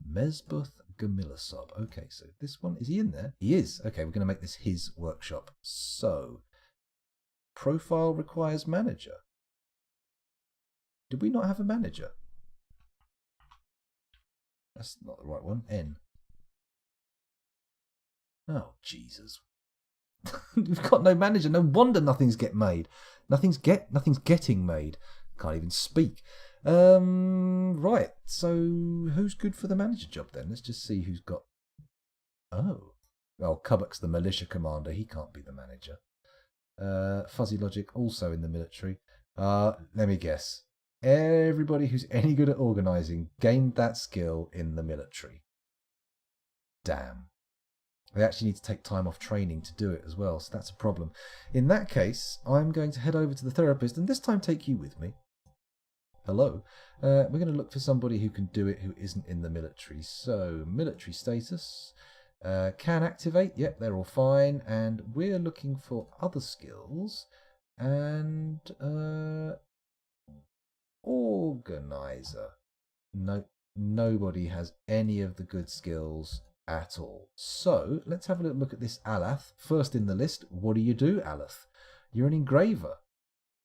Mesbuth Gamilasov. Okay, so this one, is he in there? He is. Okay, we're going to make this his workshop. So, profile requires manager. Did we not have a manager? That's not the right one. N. Oh, Jesus. We've got no manager. No wonder nothing's getting made. Nothing's getting made. Can't even speak. Right. So who's good for the manager job then? Let's just see who's got. Oh, well, Kubbock's the militia commander. He can't be the manager. Fuzzy Logic also in the military. Let me guess. Everybody who's any good at organising gained that skill in the military. Damn. They actually need to take time off training to do it as well, so that's a problem. In that case, I'm going to head over to the therapist and this time take you with me. Hello. We're going to look for somebody who can do it who isn't in the military. So, military status. Can activate. Yep, they're all fine. And we're looking for other skills. And organizer. No, nobody has any of the good skills at all. So, let's have a little look at this Alath. First in the list, what do you do, Alath? You're an engraver.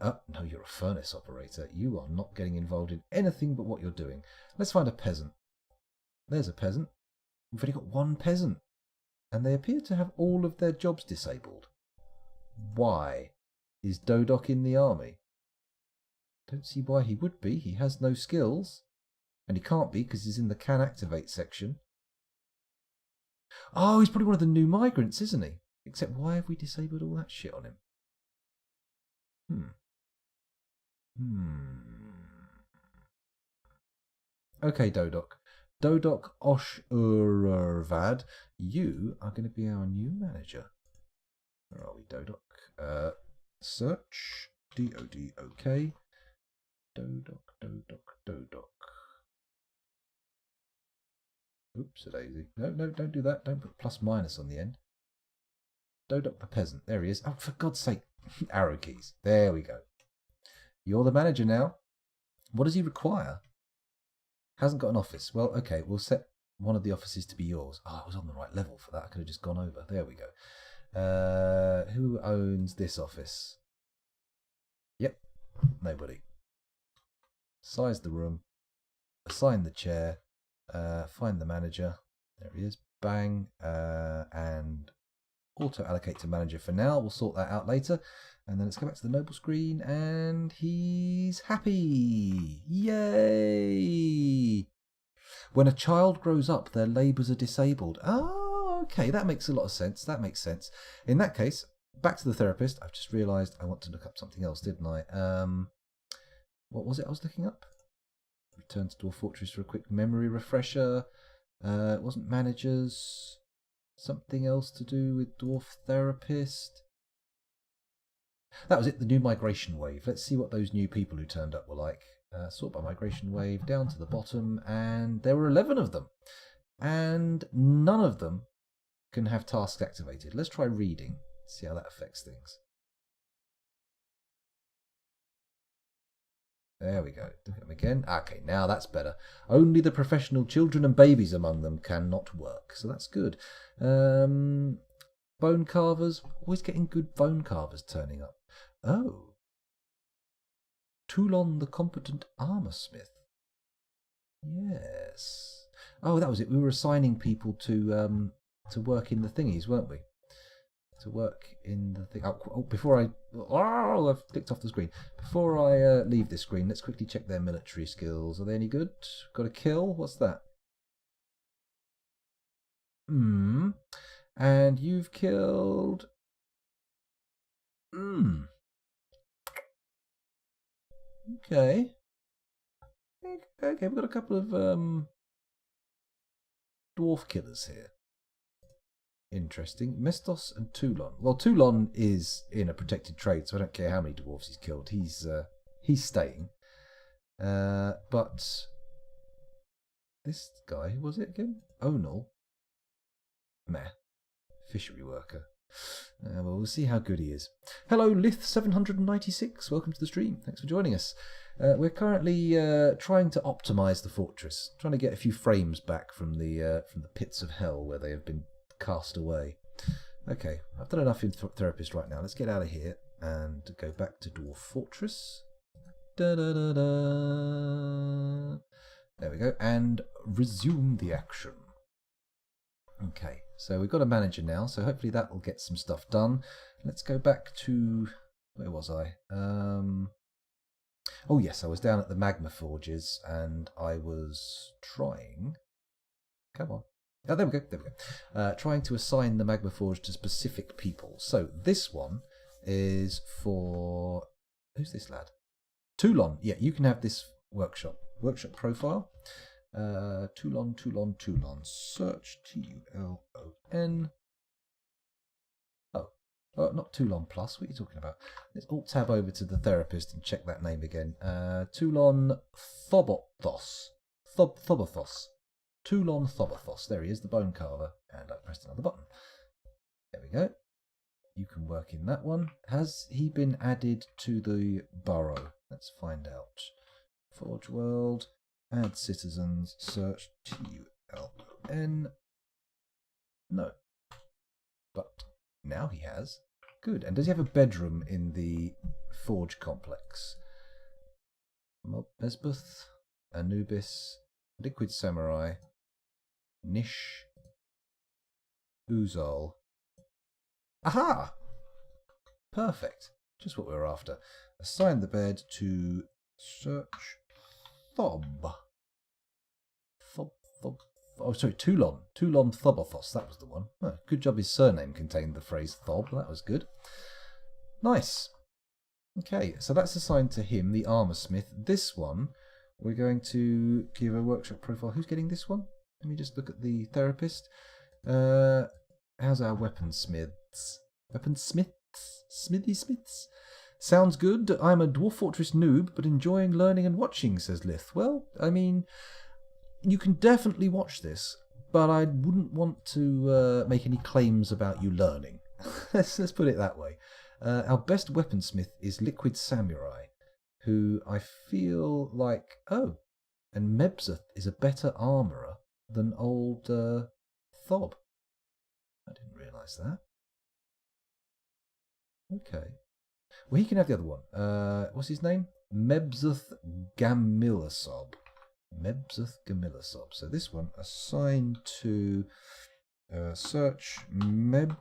No, you're a furnace operator. You are not getting involved in anything but what you're doing. Let's find a peasant. There's a peasant. We've only got one peasant. And they appear to have all of their jobs disabled. Why? Is Dodok in the army? Don't see why he would be. He has no skills. And he can't be because he's in the can activate section. Oh, he's probably one of the new migrants, isn't he? Except why have we disabled all that shit on him? Okay, Dodok. Dodok Oshurvad, you are going to be our new manager. Where are we, Dodok? Search. D-O-D-O-K. Dodok. Oops, a daisy. No, don't do that. Don't put plus minus on the end. Dodok the peasant. There he is. Oh, for God's sake. Arrow keys. There we go. You're the manager now. What does he require? Hasn't got an office. Well, okay, we'll set one of the offices to be yours. Oh, I was on the right level for that. I could have just gone over. There we go. Who owns this office? Yep, nobody. Size the room. Assign the chair. Find the manager. There he is. Bang. And auto allocate to manager for now. We'll sort that out later. And then let's go back to the noble screen, and he's happy. Yay! When a child grows up, their labours are disabled. Oh, okay, that makes a lot of sense. That makes sense. In that case, back to the therapist. I've just realised I want to look up something else, didn't I? What was it I was looking up? Return to Dwarf Fortress for a quick memory refresher. It wasn't managers. Something else to do with Dwarf Therapist. That was it, the new migration wave. Let's see what those new people who turned up were like. Sort by migration wave down to the bottom, and there were 11 of them. And none of them can have tasks activated. Let's try reading, see how that affects things. There we go. Look at them again. Okay, now that's better. Only the professional children and babies among them cannot work, so that's good. Bone carvers, always getting good bone carvers turning up. Oh. Toulon the competent armour smith. Yes. Oh, that was it. We were assigning people to work in the thingies, weren't we? To work in the thing. I've clicked off the screen. Before I leave this screen, let's quickly check their military skills. Are they any good? Got a kill? What's that? And you've killed. Okay. Okay, we've got a couple of dwarf killers here. Interesting. Mestos and Toulon. Well, Toulon is in a protected trade, so I don't care how many dwarves he's killed. He's staying. But this guy, who was it again? Onal. Meh. Fishery worker. Well, we'll see how good he is. Hello, Lith796. Welcome to the stream. Thanks for joining us. We're currently trying to optimize the fortress, trying to get a few frames back from the pits of hell where they have been cast away. Okay, I've done enough in therapist right now. Let's get out of here and go back to Dwarf Fortress. Da, da, da, da. There we go, and resume the action. Okay, so we've got a manager now, so hopefully that will get some stuff done. Let's go back to... where was I? Oh yes, I was down at the Magma Forges, and I was trying... Come on. Oh, there we go. Trying to assign the Magma Forge to specific people. So this one is for... Who's this lad? Toulon. Yeah, you can have this workshop. Workshop profile. Toulon. Search Tulon. Oh, not Toulon Plus. What are you talking about? Let's alt tab over to the therapist and check that name again. Toulon Thobothos. Thobothos. Toulon Thobothos. There he is, the bone carver. And I pressed another button. There we go. You can work in that one. Has he been added to the borough? Let's find out. Forge World. Add citizens. Search Tulon. No. But now he has. Good. And does he have a bedroom in the Forge complex? Mesbuth, Anubis, Liquid Samurai, Nish, Uzal. Aha! Perfect. Just what we were after. Assign the bed to search Thob. Oh, sorry, Toulon. Toulon Thobothos. That was the one. Oh, good job his surname contained the phrase Thob. That was good. Nice. Okay, so that's assigned to him, the armor smith. This one, we're going to give a workshop profile. Who's getting this one? Let me just look at the therapist. How's our weaponsmiths? Weaponsmiths? Smithy smiths? Sounds good. I'm a Dwarf Fortress noob, but enjoying learning and watching, says Lith. Well, I mean... You can definitely watch this, but I wouldn't want to make any claims about you learning. let's put it that way. Our best weaponsmith is Liquid Samurai, who I feel like... Oh, and Mebzeth is a better armourer than old Thob. I didn't realise that. Okay. Well, he can have the other one. What's his name? Mebzeth Gamilasob. Mebzeth Gamilasob. So this one assigned to search Meb.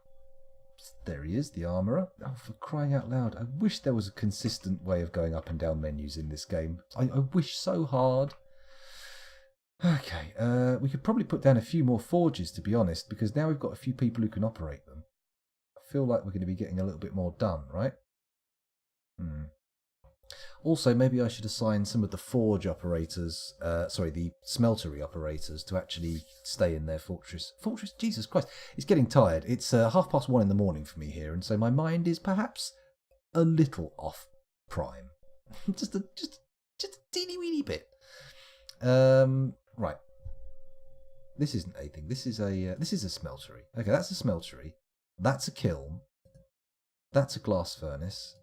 There he is, the armourer. Oh, for crying out loud! I wish there was a consistent way of going up and down menus in this game. I wish so hard. Okay, we could probably put down a few more forges, to be honest, because now we've got a few people who can operate them. I feel like we're going to be getting a little bit more done, right? Also, maybe I should assign some of the forge operators, the smeltery operators, to actually stay in their fortress. Fortress? Jesus Christ. It's getting tired. It's 1:30 in the morning for me here, and so my mind is perhaps a little off prime. just a teeny weeny bit. Right. This isn't a thing. This is a smeltery. Okay, that's a smeltery. That's a kiln. That's a glass furnace.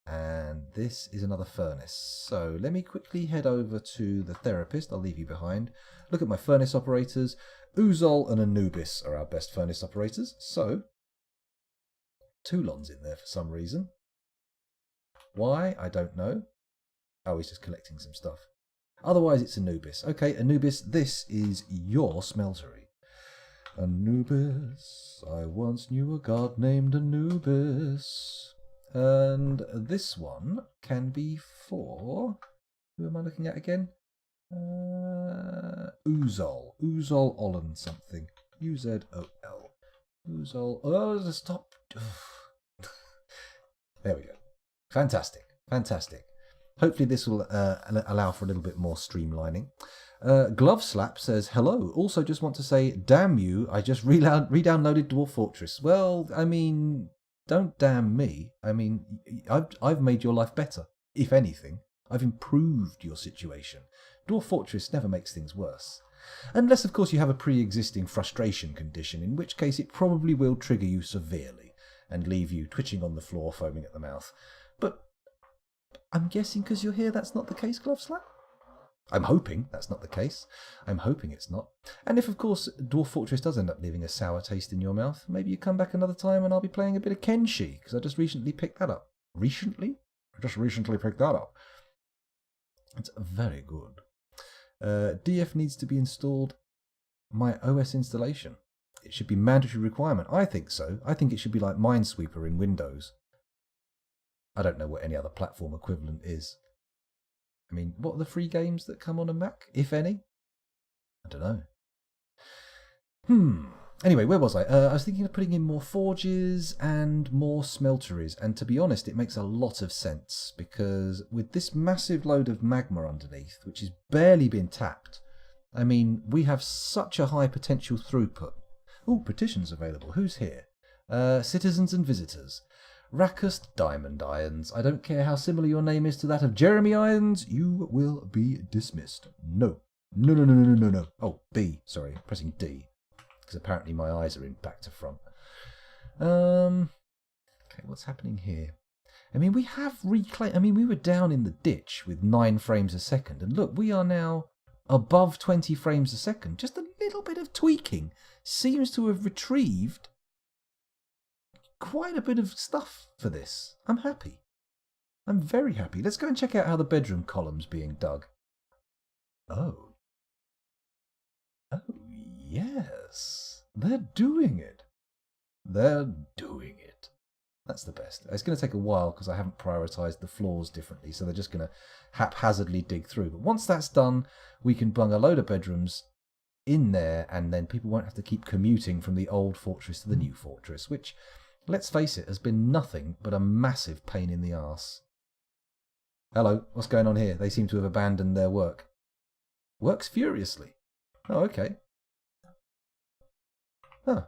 And this is another furnace. So let me quickly head over to the therapist. I'll leave you behind. Look at my furnace operators. Uzol and Anubis are our best furnace operators. So Toulon's in there for some reason. Why? I don't know. Oh, he's just collecting some stuff. Otherwise, it's Anubis. Okay, Anubis, this is your smeltery. Anubis, I once knew a god named Anubis. And this one can be for... Who am I looking at again? Uzol. Uzol Olin something. U-Z-O-L. Uzol... Oh, stop. There we go. Fantastic. Fantastic. Hopefully this will allow for a little bit more streamlining. Glove Slap says, hello. Also just want to say, damn you, I just re-downloaded Dwarf Fortress. Well, I mean... Don't damn me. I mean, I've made your life better. If anything, I've improved your situation. Dwarf Fortress never makes things worse. Unless, of course, you have a pre-existing frustration condition, in which case it probably will trigger you severely and leave you twitching on the floor, foaming at the mouth. But I'm guessing because you're here that's not the case, Gloveslap? I'm hoping that's not the case. I'm hoping it's not. And if, of course, Dwarf Fortress does end up leaving a sour taste in your mouth, maybe you come back another time and I'll be playing a bit of Kenshi, because I just recently picked that up. Recently? I just recently picked that up. It's very good. DF needs to be installed. My OS installation. It should be mandatory requirement. I think so. I think it should be like Minesweeper in Windows. I don't know what any other platform equivalent is. I mean, what are the free games that come on a Mac, if any? I don't know. Anyway, where was I? I was thinking of putting in more forges and more smelteries. And to be honest, it makes a lot of sense. Because with this massive load of magma underneath, which has barely been tapped, I mean, we have such a high potential throughput. Oh, petitions available. Who's here? Citizens and visitors. Rackus Diamond Irons. I don't care how similar your name is to that of Jeremy Irons. You will be dismissed. No. No. Oh, B. Sorry, pressing D. Because apparently my eyes are in back to front. Okay, what's happening here? I mean, we have reclaimed... I mean, we were down in the ditch with 9 frames a second. And look, we are now above 20 frames a second. Just a little bit of tweaking seems to have retrieved quite a bit of stuff for this. I'm happy. I'm very happy. Let's go and check out how the bedroom column's being dug. Oh. Oh, yes. They're doing it. They're doing it. That's the best. It's going to take a while because I haven't prioritised the floors differently, so they're just going to haphazardly dig through. But once that's done, we can bung a load of bedrooms in there, and then people won't have to keep commuting from the old fortress to the new fortress, which... let's face it, has been nothing but a massive pain in the arse. Hello, what's going on here? They seem to have abandoned their work. Works furiously. Oh, okay. Huh.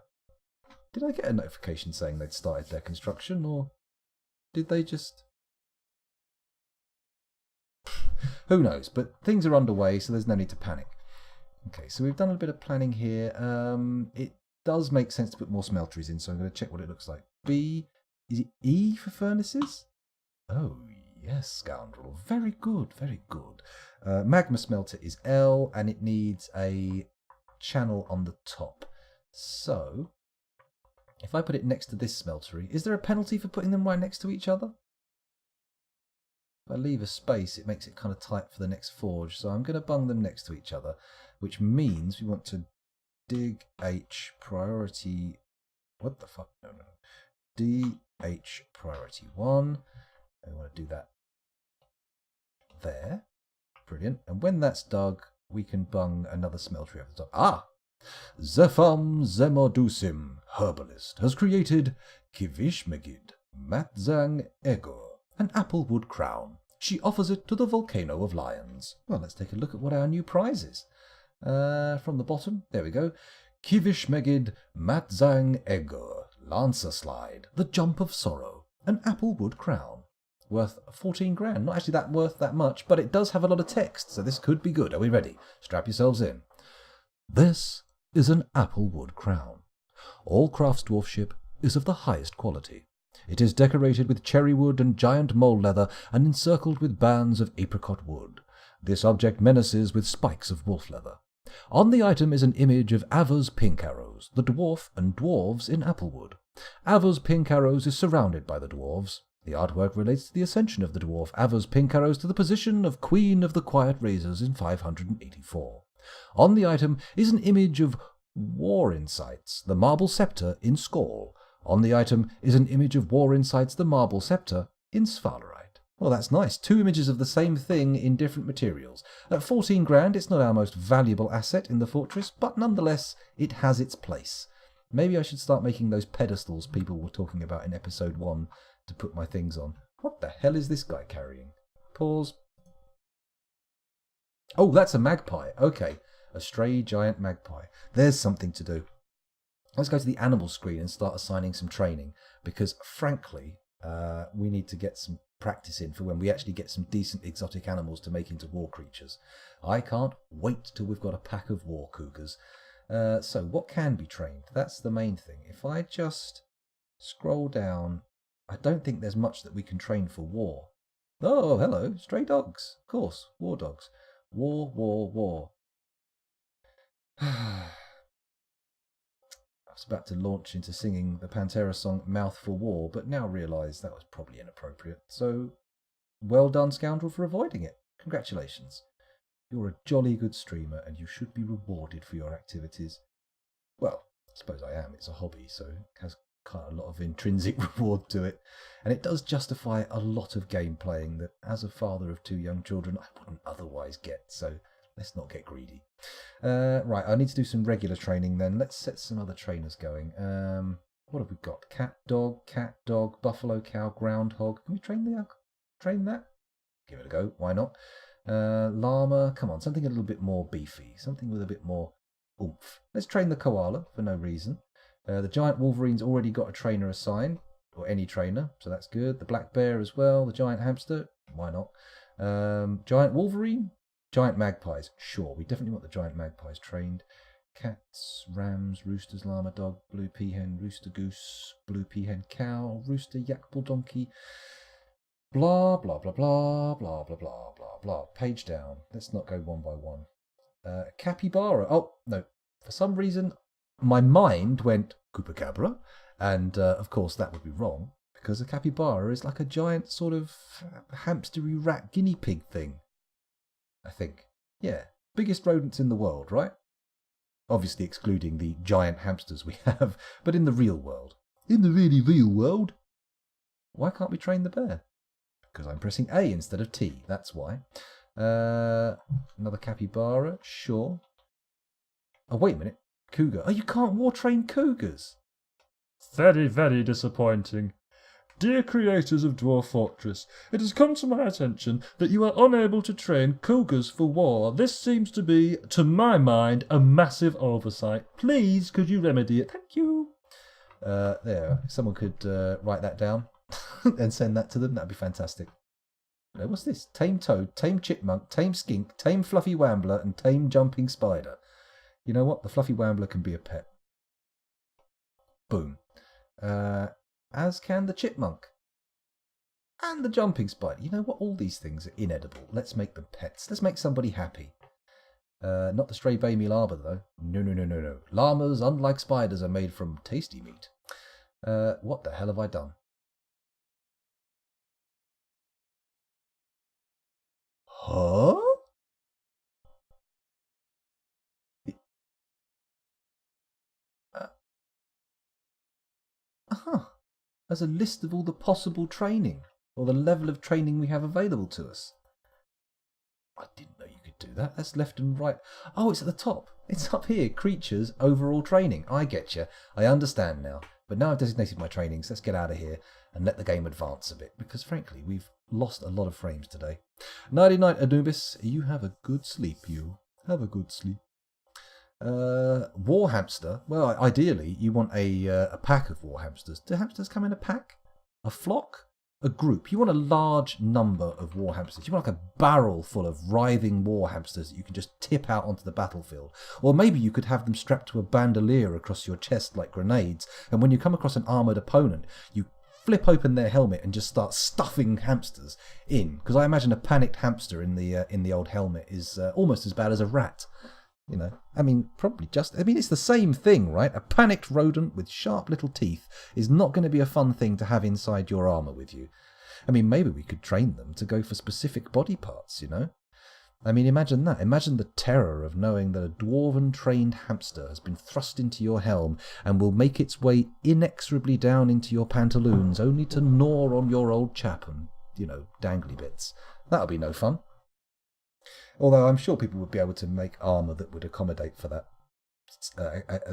Did I get a notification saying they'd started their construction, or did they just... Who knows, but things are underway, so there's no need to panic. Okay, so we've done a bit of planning here. It does make sense to put more smelteries in, so I'm going to check what it looks like. B, is it E for furnaces? Oh, yes, scoundrel. Very good, very good. Magma smelter is L, and it needs a channel on the top. So, if I put it next to this smeltery, is there a penalty for putting them right next to each other? If I leave a space, it makes it kind of tight for the next forge, so I'm going to bung them next to each other, which means we want to dig H priority... What the fuck? No. DH priority 1. I want to do that there. Brilliant. And when that's dug, we can bung another smeltery over the top. Ah! Zepham Zemodusim, herbalist, has created Kivishmegid Matzang Egor, an applewood crown. She offers it to the Volcano of Lions. Well, let's take a look at what our new prize is. From the bottom, there we go. Kivishmegid Matzang Egor, Lancer Slide, the Jump of Sorrow, an applewood crown. Worth 14 grand. Not actually that worth that much, but it does have a lot of text, so this could be good. Are we ready? Strap yourselves in. This is an applewood crown. All crafts dwarfship is of the highest quality. It is decorated with cherry wood and giant mole leather and encircled with bands of apricot wood. This object menaces with spikes of wolf leather. On the item is an image of Ava's pink arrows, the dwarf and dwarves in applewood. Ava's pink arrows is surrounded by the dwarves. The artwork relates to the ascension of the dwarf Ava's pink arrows to the position of Queen of the Quiet Razors in 584. On the item is an image of War Insights, the marble scepter in Skål. On the item is an image of War Insights, the marble scepter in Svalerite. Well, that's nice. 2 images of the same thing in different materials. At 14 grand, it's not our most valuable asset in the fortress, but nonetheless, it has its place. Maybe I should start making those pedestals people were talking about in episode 1 to put my things on. What the hell is this guy carrying? Pause. Oh, that's a magpie. Okay. A stray giant magpie. There's something to do. Let's go to the animal screen and start assigning some training, because frankly, we need to get some practice in for when we actually get some decent exotic animals to make into war creatures. I can't wait till we've got a pack of war cougars. So what can be trained? That's the main thing. If I just scroll down, I don't think there's much that we can train for war. Oh, hello. Stray dogs. Of course. War dogs. War, war, war. I was about to launch into singing the Pantera song Mouth for War, but now realise that was probably inappropriate. So, well done, scoundrel, for avoiding it. Congratulations. You're a jolly good streamer and you should be rewarded for your activities. Well, I suppose I am. It's a hobby, so it has quite a lot of intrinsic reward to it. And it does justify a lot of game playing that, as a father of 2 young children, I wouldn't otherwise get. So let's not get greedy. Right, I need to do some regular training then. Let's set some other trainers going. What have we got? Cat, dog, buffalo, cow, groundhog. Can we train that? Give it a go. Why not? Llama. Come on, something a little bit more beefy. Something with a bit more oomph. Let's train the koala for no reason. The giant wolverine's already got a trainer assigned, or any trainer, so that's good. The black bear as well. The giant hamster. Why not? Giant wolverine. Giant magpies. Sure, we definitely want the giant magpies trained. Cats, rams, roosters, llama, dog, blue peahen, rooster, goose, blue peahen, cow, rooster, yak, bull, donkey. Blah, blah, blah, blah, blah, blah, blah, blah, blah. Page down. Let's not go one by one. Capybara. Oh, no. For some reason, my mind went Chupacabra. And, of course, that would be wrong. Because a capybara is like a giant sort of hamstery rat guinea pig thing. I think. Yeah. Biggest rodents in the world, right? Obviously excluding the giant hamsters we have. But in the real world. In the really real world. Why can't we train the bear? Because I'm pressing A instead of T. That's why. Another capybara. Sure. Oh, wait a minute. Cougar. Oh, you can't war train cougars. Very, very disappointing. Dear creators of Dwarf Fortress, it has come to my attention that you are unable to train cougars for war. This seems to be, to my mind, a massive oversight. Please, could you remedy it? Thank you. There. If someone could write that down and send that to them, that'd be fantastic. No, what's this? Tame toad, tame chipmunk, tame skink, tame fluffy wambler, and tame jumping spider. You know what? The fluffy wambler can be a pet. Boom. As can the chipmunk. And the jumping spider. You know what? All these things are inedible. Let's make them pets. Let's make somebody happy. Not the stray baby llama, though. No. Llamas, unlike spiders, are made from tasty meat. What the hell have I done? Huh? As a list of all the possible training, or the level of training we have available to us. I didn't know you could do that. That's left and right. Oh, it's at the top. It's up here. Creatures, overall training. I get you. I understand now. But now I've designated my trainings. Let's get out of here and let the game advance a bit. Because frankly, we've lost a lot of frames today. Nighty night, Anubis. You have a good sleep, you. Have a good sleep. War hamster. Well, ideally, you want a pack of war hamsters. Do hamsters come in a pack? A flock? A group? You want a large number of war hamsters. You want like a barrel full of writhing war hamsters that you can just tip out onto the battlefield. Or maybe you could have them strapped to a bandolier across your chest like grenades, and when you come across an armoured opponent, you flip open their helmet and just start stuffing hamsters in. Because I imagine a panicked hamster in the old helmet is almost as bad as a rat. You know, I mean, it's the same thing, right? A panicked rodent with sharp little teeth is not going to be a fun thing to have inside your armour with you. I mean, maybe we could train them to go for specific body parts, you know? I mean, imagine that. Imagine the terror of knowing that a dwarven trained hamster has been thrust into your helm and will make its way inexorably down into your pantaloons only to gnaw on your old chap and, you know, dangly bits. That'll be no fun. Although I'm sure people would be able to make armour that would accommodate for that.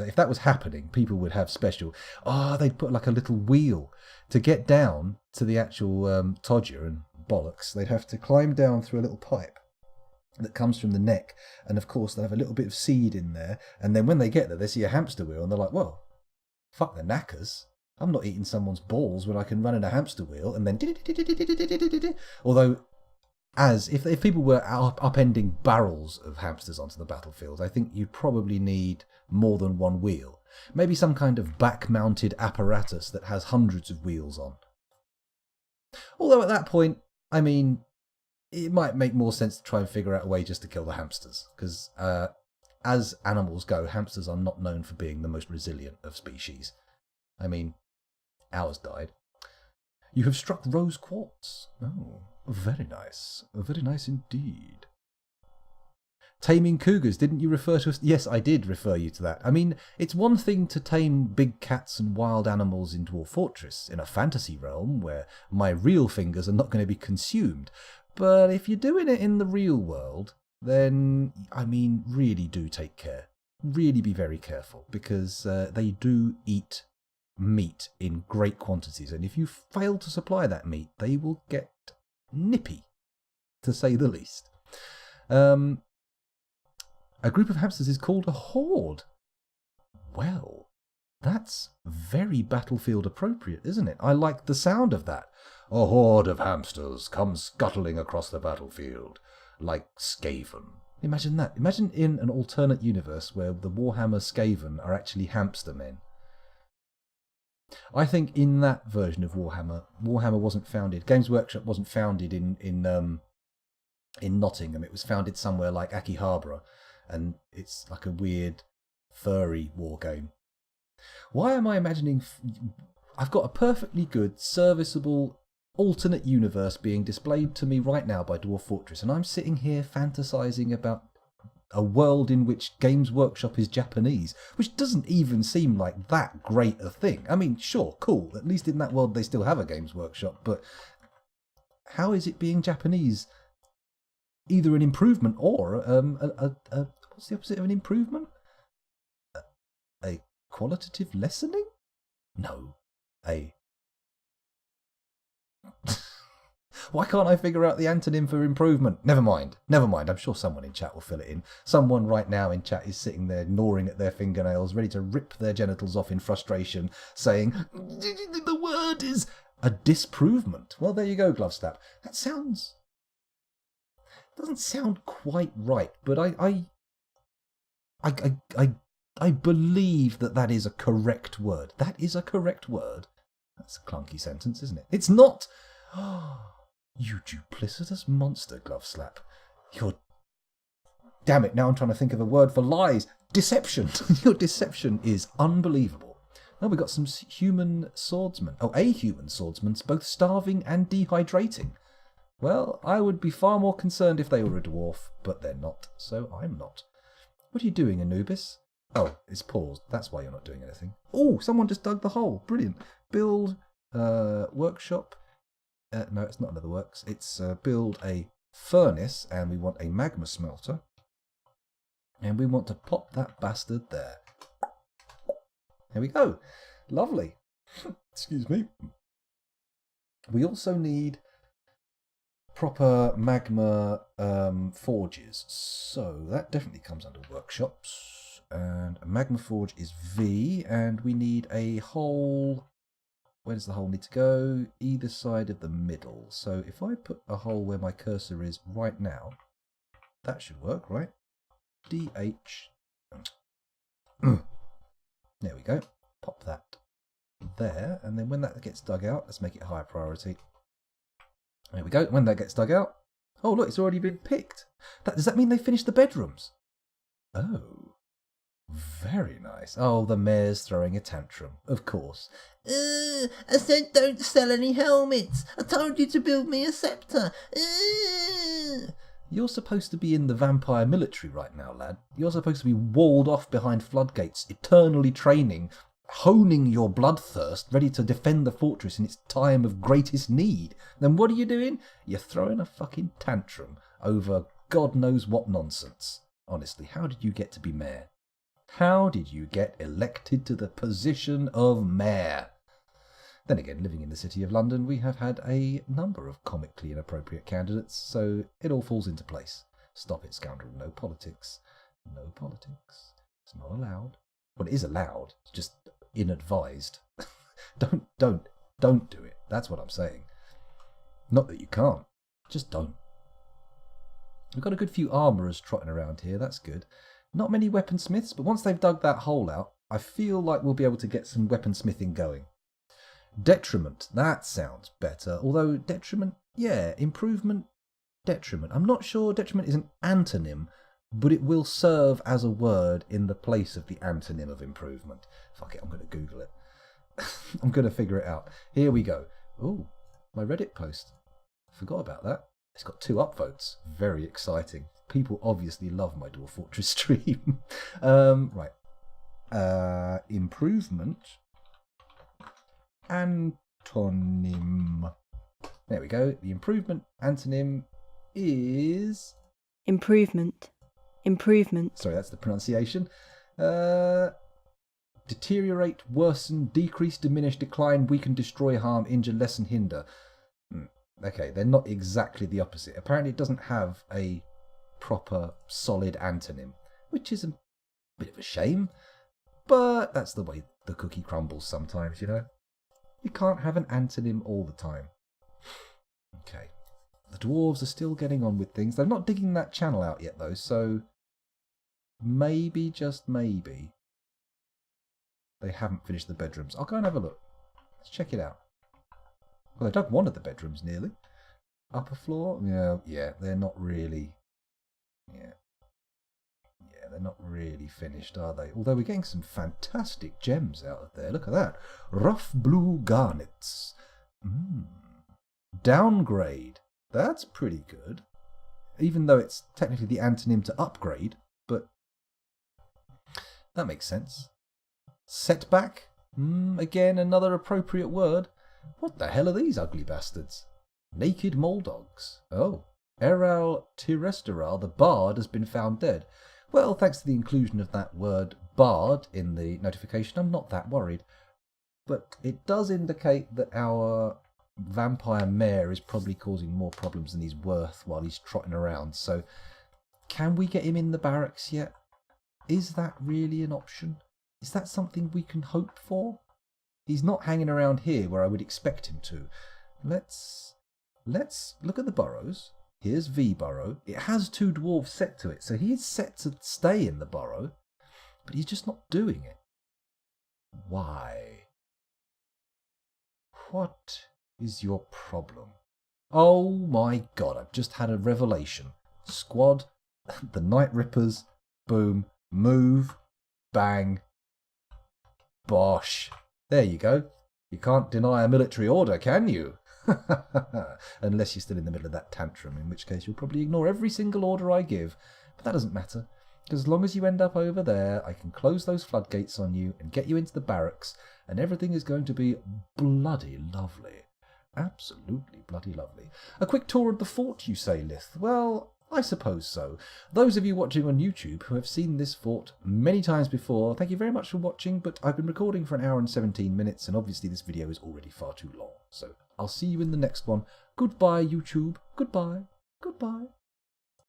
If that was happening, people would have special... they'd put like a little wheel. To get down to the actual todger and bollocks, they'd have to climb down through a little pipe that comes from the neck. And of course, they have a little bit of seed in there. And then when they get there, they see a hamster wheel and they're like, well, fuck the knackers. I'm not eating someone's balls when I can run in a hamster wheel and then... Although... if people were upending barrels of hamsters onto the battlefield, I think you'd probably need more than one wheel. Maybe some kind of back-mounted apparatus that has hundreds of wheels on. Although at that point, I mean, it might make more sense to try and figure out a way just to kill the hamsters, because as animals go, hamsters are not known for being the most resilient of species. I mean, ours died. You have struck rose quartz. Oh, very nice. Very nice indeed. Taming cougars, didn't you refer to us? Yes, I did refer you to that. I mean, it's one thing to tame big cats and wild animals in Dwarf Fortress, in a fantasy realm where my real fingers are not going to be consumed. But if you're doing it in the real world, then, I mean, really do take care. Really be very careful, because they do eat meat in great quantities, and if you fail to supply that meat, they will get nippy, to say the least. A group of hamsters is called a horde. Well, that's very battlefield appropriate, isn't it? I like the sound of that. A horde of hamsters comes scuttling across the battlefield, like Skaven. Imagine that. Imagine in an alternate universe where the Warhammer Skaven are actually hamster men. I think in that version of Warhammer wasn't founded. Games Workshop wasn't founded in Nottingham. It was founded somewhere like Akihabara, and it's like a weird furry war game. Why am I imagining? I've got a perfectly good, serviceable alternate universe being displayed to me right now by Dwarf Fortress, and I'm sitting here fantasizing about a world in which Games Workshop is Japanese, which doesn't even seem like that great a thing. I mean, sure, cool. At least in that world they still have a Games Workshop, but how is it being Japanese either an improvement or what's the opposite of an improvement? A qualitative lessening? No, Why can't I figure out the antonym for improvement? Never mind. I'm sure someone in chat will fill it in. Someone right now in chat is sitting there gnawing at their fingernails, ready to rip their genitals off in frustration, saying, the word is a disprovement. Well, there you go, Glovestap. That doesn't sound quite right, but I believe that is a correct word. That is a correct word. That's a clunky sentence, isn't it? It's not. You duplicitous monster, Gloveslap. Damn it, now I'm trying to think of a word for lies. Deception. Your deception is unbelievable. Oh, we got some human swordsmen. Oh, a human swordsman, both starving and dehydrating. Well, I would be far more concerned if they were a dwarf, but they're not, so I'm not. What are you doing, Anubis? Oh, it's paused. That's why you're not doing anything. Oh, someone just dug the hole. Brilliant. Build, workshop. No, it's not another works. It's build a furnace, and we want a magma smelter. And we want to pop that bastard there. There we go. Lovely. Excuse me. We also need proper magma forges. So that definitely comes under workshops. And a magma forge is V, and we need a hole. Where does the hole need to go? Either side of the middle. So if I put a hole where my cursor is right now, that should work, right? DH. There we go. Pop that there, and then when that gets dug out, let's make it higher priority. There we go. When that gets dug out, oh look, it's already been picked. Does that mean they finished the bedrooms? Oh, very nice. Oh, the mayor's throwing a tantrum, of course. I said don't sell any helmets. I told you to build me a scepter. You're supposed to be in the vampire military right now, lad. You're supposed to be walled off behind floodgates, eternally training, honing your bloodthirst, ready to defend the fortress in its time of greatest need. Then what are you doing? You're throwing a fucking tantrum over God knows what nonsense. Honestly, how did you get to be mayor? How did you get elected to the position of mayor? Then again, living in the city of London, we have had a number of comically inappropriate candidates, so it all falls into place. Stop it, scoundrel. No politics. No politics. It's not allowed. Well, it is allowed. It's just inadvised. Don't do it. That's what I'm saying. Not that you can't. Just don't. We've got a good few armourers trotting around here. That's good. Not many weaponsmiths, but once they've dug that hole out, I feel like we'll be able to get some weaponsmithing going. Detriment. That sounds better. Although detriment Yeah, improvement, detriment. I'm not sure detriment is an antonym, but it will serve as a word in the place of the antonym of improvement. Fuck it, I'm going to Google it. I'm going to figure it out. Here we go. Ooh, my Reddit post. Forgot about that. It's got 2 upvotes. Very exciting. People obviously love my Dwarf Fortress stream. Right. Improvement. Antonym. There we go. The improvement antonym is... Improvement. Improvement. Sorry, that's the pronunciation. Deteriorate, worsen, decrease, diminish, decline, weaken, destroy, harm, injure, lessen, hinder. Okay, they're not exactly the opposite. Apparently it doesn't have a proper, solid antonym, which is a bit of a shame. But that's the way the cookie crumbles sometimes, you know? You can't have an antonym all the time. Okay. The dwarves are still getting on with things. They're not digging that channel out yet, though, so maybe, just maybe, they haven't finished the bedrooms. I'll go and have a look. Let's check it out. Well, they dug one of the bedrooms nearly. Upper floor? Yeah, they're not really... Yeah, they're not really finished, are they? Although we're getting some fantastic gems out of there. Look at that. Rough blue garnets. Downgrade. That's pretty good. Even though it's technically the antonym to upgrade, but that makes sense. Setback. Again, another appropriate word. What the hell are these ugly bastards? Naked mole dogs. Oh. Eral Tiresteral, the bard, has been found dead. Well, thanks to the inclusion of that word bard in the notification, I'm not that worried. But it does indicate that our vampire mare is probably causing more problems than he's worth while he's trotting around. So, can we get him in the barracks yet? Is that really an option? Is that something we can hope for? He's not hanging around here where I would expect him to. Let's look at the burrows. Here's V burrow. It has 2 dwarves set to it, so he is set to stay in the burrow, but he's just not doing it. Why? What is your problem? Oh my god, I've just had a revelation. Squad, the Night Rippers, boom, move, bang, bosh. There you go. You can't deny a military order, can you? Unless you're still in the middle of that tantrum, in which case you'll probably ignore every single order I give. But that doesn't matter, because as long as you end up over there, I can close those floodgates on you and get you into the barracks, and everything is going to be bloody lovely. Absolutely bloody lovely. A quick tour of the fort, you say, Lith? Well, I suppose so. Those of you watching on YouTube who have seen this fort many times before, thank you very much for watching, but I've been recording for 1 hour and 17 minutes, and obviously this video is already far too long. So I'll see you in the next one. Goodbye, YouTube. Goodbye. Goodbye.